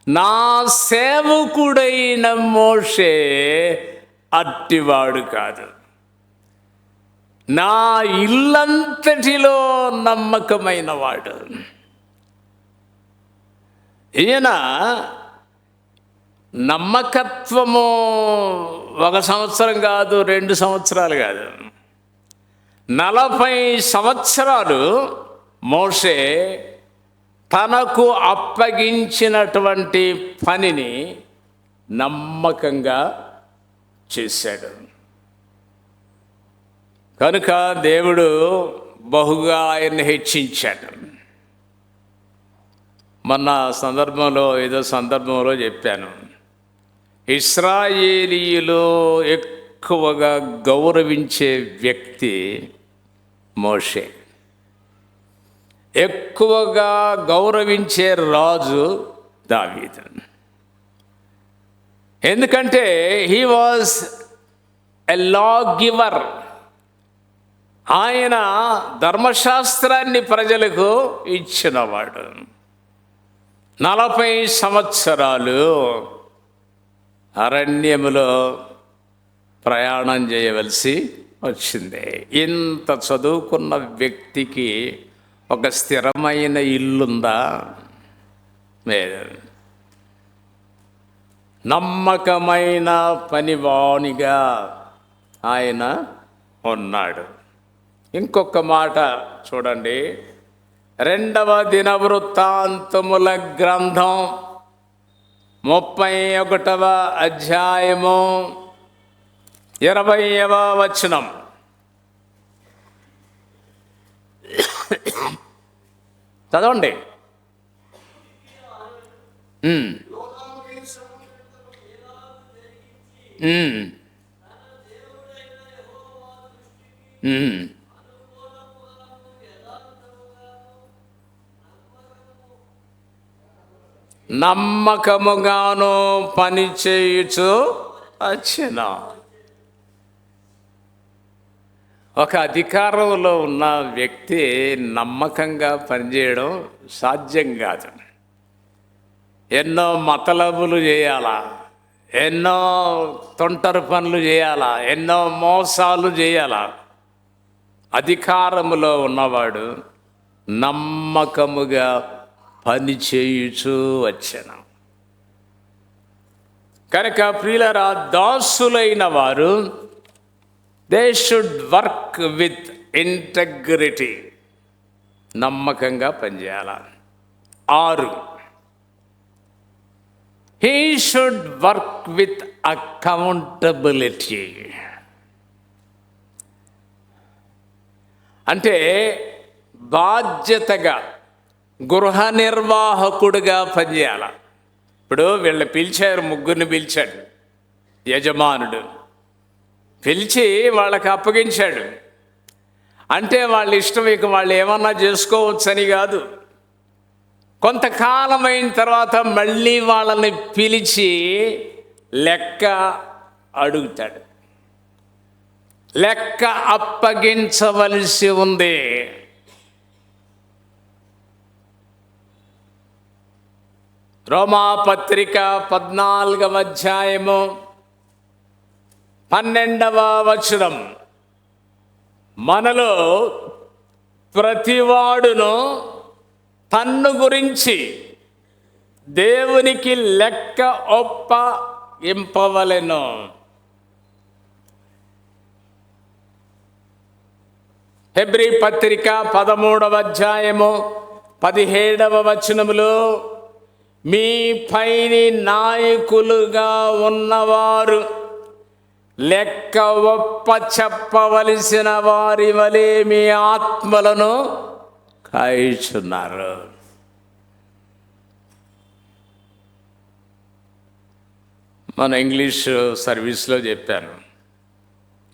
నా సేవకుడైన మోషే అట్టివాడు కాదు, నా ఇల్లంతటిలో నమ్మకమైన వాడు. ఈయన నమ్మకత్వము 1 సంవత్సరం కాదు, 2 సంవత్సరాలు కాదు, 40 సంవత్సరాలు మోషే తనకు అప్పగించినటువంటి పనిని నమ్మకంగా చేశాడు. కనుక దేవుడు బహుగా ఆయన్ని హెచ్చించాడు. మొన్న ఏదో సందర్భంలో చెప్పాను, ఇశ్రాయేలీయులు ఎక్కువగా గౌరవించే వ్యక్తి మోషే, ఎక్కువగా గౌరవించే రాజు దావీదు. ఎందుకంటే he was a law giver. ఆయన ధర్మశాస్త్రాన్ని ప్రజలకు ఇచ్చినవాడు. 40 సంవత్సరాలు అరణ్యములో ప్రయాణం చేయవలసి వచ్చింది. ఇంత చదువుకున్న వ్యక్తికి ఒక స్థిరమైన ఇల్లుందా? లేదు. నమ్మకమైన పనివానిగా ఆయన ఉన్నాడు. ఇంకొక మాట చూడండి, 2వ దినవృత్తాంతముల గ్రంథం 31వ అధ్యాయము 20వ వచనం. చదవండి. నమ్మకముగాను పని చేయుచు వచ్చిన ఒక అధికారంలో ఉన్న వ్యక్తి నమ్మకంగా పనిచేయడం సాధ్యం కాదు. ఎన్నో మతలబులు చేయాలా, ఎన్నో తొంటరి పనులు చేయాలా, ఎన్నో మోసాలు చేయాలా. అధికారములో ఉన్నవాడు నమ్మకముగా పని చేయుచూ వచ్చాను. కనుక ప్రియులారా, దాసులైన వారు they should work with integrity, నమ్మకంగా పనిచేయాల. 6 he should work with accountability. అంటే బాధ్యతగా గృహ నిర్వాహకుడిగా పనిచేయాలి. ఇప్పుడు వీళ్ళు పిలిచారు, ముగ్గురిని పిలిచాడు యజమానుడు. పిలిచి వాళ్ళకి అప్పగించాడు. అంటే వాళ్ళ ఇష్టం, ఇక వాళ్ళు ఏమన్నా చేసుకోవచ్చని కాదు. కొంతకాలం అయిన తర్వాత మళ్ళీ వాళ్ళని పిలిచి లెక్క అడుగుతాడు. లెక్క అప్పగించవలసి ఉంది. రోమాపత్రిక 14వ అధ్యాయము 12వ వచనం, మనలో ప్రతివాడును తన్ను గురించి దేవునికి లెక్క ఒప్పగింపవలెను. హెబ్రీ పత్రిక 13వ అధ్యాయము 17వ వచనములో, మీ పైని నాయకులుగా ఉన్నవారు లెక్క ఒప్ప చెప్పవలసిన వారి వలె మీ ఆత్మలను కాయిచున్నారు. మన ఇంగ్లీష్ సర్వీస్లో చెప్పాను,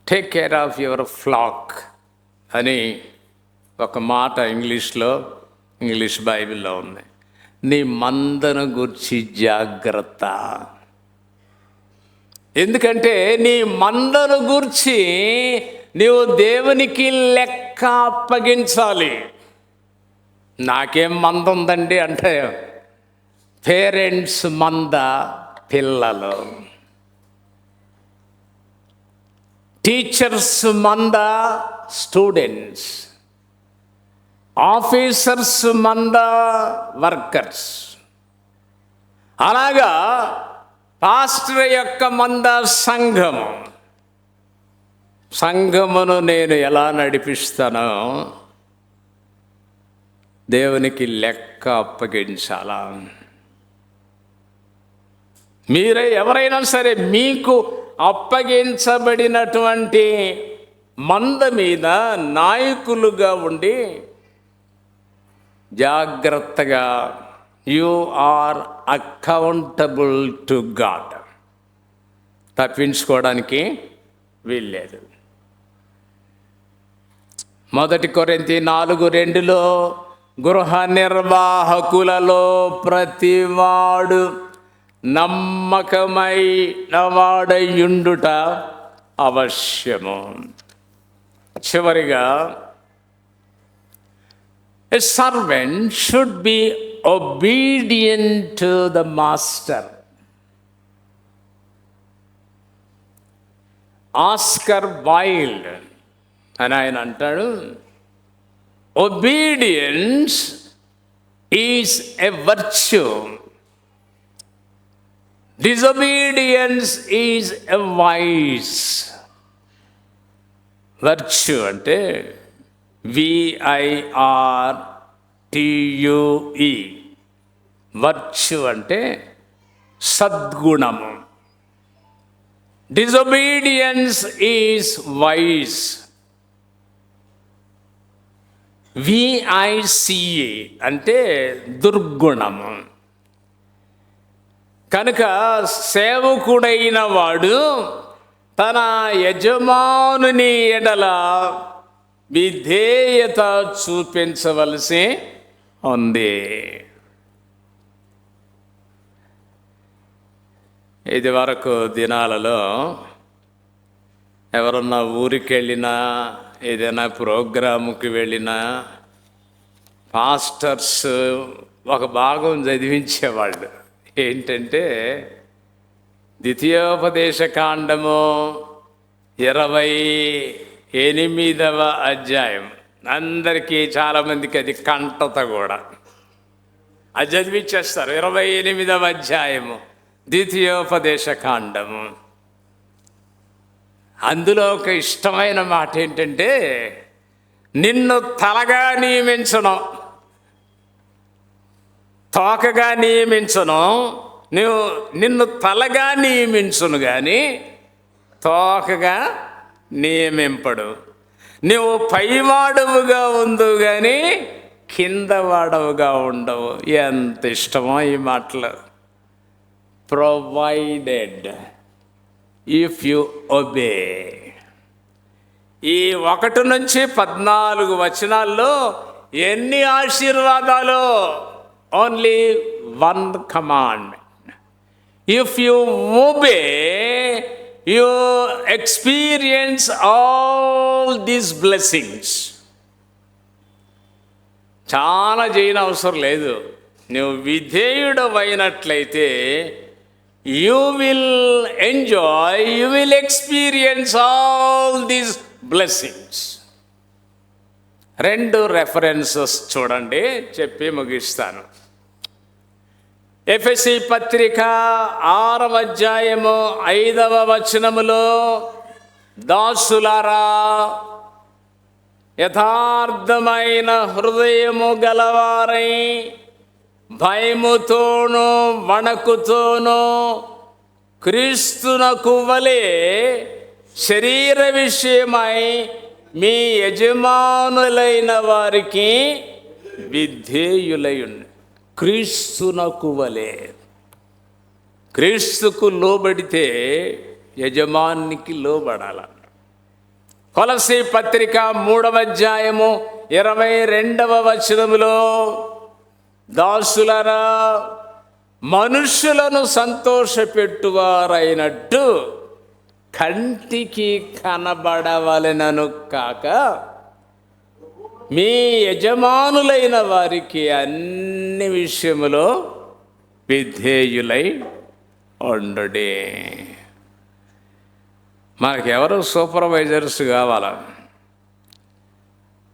take care of your flock అని ఒక మాట ఇంగ్లీష్ బైబిల్లో ఉంది. నీ మందను గురించి జాగ్రత్త. ఎందుకంటే నీ మందను గురించి నీవు దేవునికి లెక్క అప్పగించాలి. నాకేం మంద ఉందండి అంటే, పేరెంట్స్ మంద పిల్లలు, టీచర్స్ మంద స్టూడెంట్స్, ఆఫీసర్స్ మంద వర్కర్స్. అలాగా పాస్టర్ యొక్క మంద సంఘము. సంఘమును నేను ఎలా నడిపిస్తానో దేవునికి లెక్క అప్పగించాలా. మీరే ఎవరైనా సరే మీకు అప్పగించబడినటువంటి మంద మీద నాయకులుగా ఉండి జాగ్రత్తగా, you are accountable to God. తప్పించుకోవడానికి వీల్లేదు. 1 కొరింథీ 4:2లో, గృహ నిర్వాహకులలో ప్రతివాడు నమ్మకమైన వాడయుండుట అవశ్యము. చివరిగా, a servant should be obedient to the master. Oscar Wilde అని ఆయన అంటాడు, obedience is a virtue, disobedience is a vice. virtue అంటే VIRTUE, వర్చ్యూ అంటే సద్గుణము. Disobedience is vice. VICE అంటే దుర్గుణము. కనుక సేవకుడైన వాడు తన యజమానుని ఎడల విధేయత చూపించవలసి ఉంది. ఇది వరకు దినాలలో ఎవరన్నా ఊరికి వెళ్ళినా, ఏదైనా ప్రోగ్రాముకి వెళ్ళినా పాస్టర్స్ ఒక భాగం చదివించేవాళ్ళు. ఏంటంటే, ద్వితీయోపదేశ కాండము 28వ అధ్యాయం. అందరికీ చాలామందికి అది కంటత కూడా. అది చదివించేస్తారు. 28వ అధ్యాయము ద్వితీయోపదేశ కాండము. అందులో ఒక ఇష్టమైన మాట ఏంటంటే, నిన్ను తలగా నియమించను, తోకగా నియమించను, నిన్ను తలగా నియమించును కానీ తోకగా నియమింపడు. నువ్వు పైవాడవుగా ఉందువు కానీ కింద వాడవుగా ఉండవు. ఎంత ఇష్టమో ఈ మాటలు. Provided if you obey. ఈ 1 నుంచి 14 వచనాల్లో ఎన్ని ఆశీర్వాదాలు! Only 1 commandment. If you obey you experience all these blessings. చాలా చేయనవసరం లేదు. నువ్వు విధేయుడవైనట్లయితే you will enjoy, you will experience all these blessings. 2 references చూడండి, చెప్పి ముగిస్తాను. ఎఫెసీ పత్రిక 6వ అధ్యాయము 5వ వచనములో, దాసులారా, యథార్థమైన హృదయము గలవారై భయముతోనూ వణకుతోనూ క్రీస్తునకు వలె శరీర విషయమై మీ యజమానులైన వారికి విధేయులై ఉండి. క్రీస్తునకు వలె. క్రీస్తుకు లోబడితే యజమానికి లోబడాల. కొలసీ పత్రిక 3వ అధ్యాయము 22వ వచనములో, దాసులరా, మనుష్యులను సంతోషపెట్టువారైనట్టు కంటికి కనబడవలెనను కాక మీ యజమానులైన వారికి అన్ని విషయములో విధేయులై ఉండుడి. మనకెవరు సూపర్వైజర్స్ కావాలా?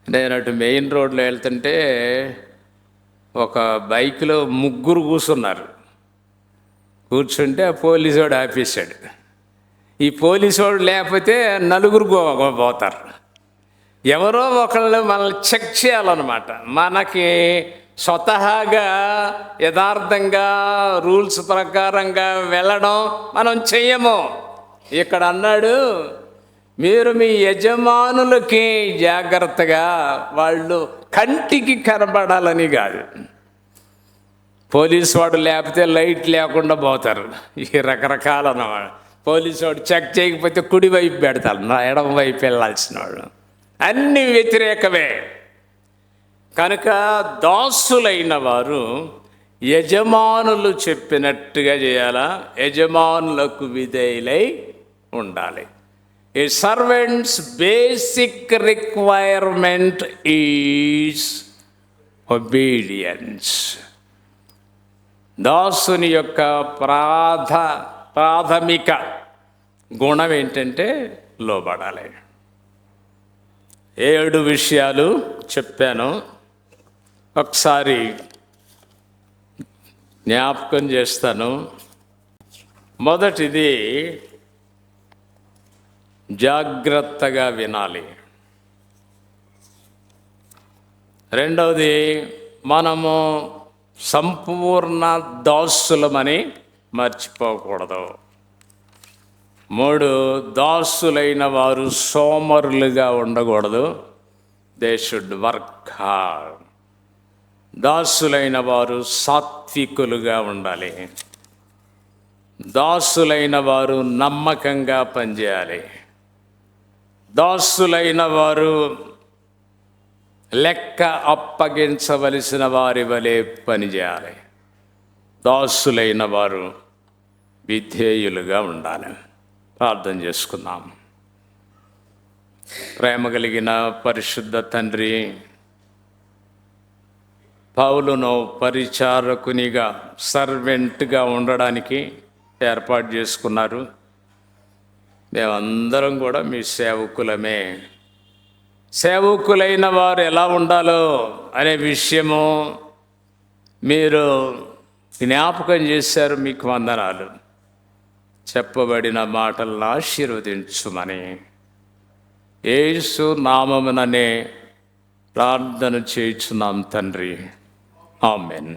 నేను అటు మెయిన్ రోడ్లో వెళ్తుంటే ఒక బైక్లో 3 కూర్చున్నారు. కూర్చుంటే ఆ పోలీసువాడు ఆపేశాడు. ఈ పోలీసువాడు లేకపోతే 4 పోతారు. ఎవరో ఒకళ్ళు మనల్ని చెక్ చేయాలన్నమాట. మనకి స్వతహాగా యథార్థంగా రూల్స్ ప్రకారంగా వెళ్ళడం మనం చెయ్యము. ఇక్కడ అన్నాడు, మీరు మీ యజమానులకి జాగ్రత్తగా, వాళ్ళు కంటికి కనబడాలని కాదు. పోలీసు వాడు లేకపోతే లైట్ లేకుండా పోతారు. ఈ రకరకాలన్నమాట. పోలీసు వాడు చెక్ చేయకపోతే కుడి వైపు పెడతారు, ఎడమ వైపు వెళ్ళాల్సిన వాడు. అన్ని వ్యతిరేకమే. కనుక దాసులైన వారు యజమానులు చెప్పినట్టుగా చేయాలా? యజమానులకు విధేయులై ఉండాలి. A servant's basic requirement is obedience. దాసుని యొక్క ప్రాథమిక గుణం ఏంటంటే లోబడాలి. 7 విషయాలు చెప్పాను. ఒకసారి జ్ఞాపకం చేస్తాను. మొదటిది, జాగ్రత్తగా వినాలి. రెండవది, మనము సంపూర్ణ దాసులమని మర్చిపోకూడదు. 3, దాసులైన వారు సోమరులుగా ఉండకూడదు. They should work hard. దాసులైన వారు సాత్వికులుగా ఉండాలి. దాసులైన వారు నమ్మకంగా పనిచేయాలి. దాసులైన వారు లెక్క అప్పగించవలసిన వారి వలె పనిచేయాలి. దాసులైన వారు విధేయులుగా ఉండాలి. ప్రార్థన చేసుకుందాం. ప్రేమ కలిగిన పరిశుద్ధ తండ్రి, పౌలును పరిచారకునిగా, సర్వెంట్గా ఉండడానికి ఏర్పాటు చేసుకున్నారు. మేమందరం కూడా మీ సేవకులమే. సేవకులైన వారు ఎలా ఉండాలో అనే విషయము మీరు జ్ఞాపకం చేశారు. మీకు వందనాలు. చెప్పబడిన మాటలను ఆశీర్వదించుమని యేసు నామముననే ప్రార్థన చేయుచున్నాం తండ్రి. ఆమెన్.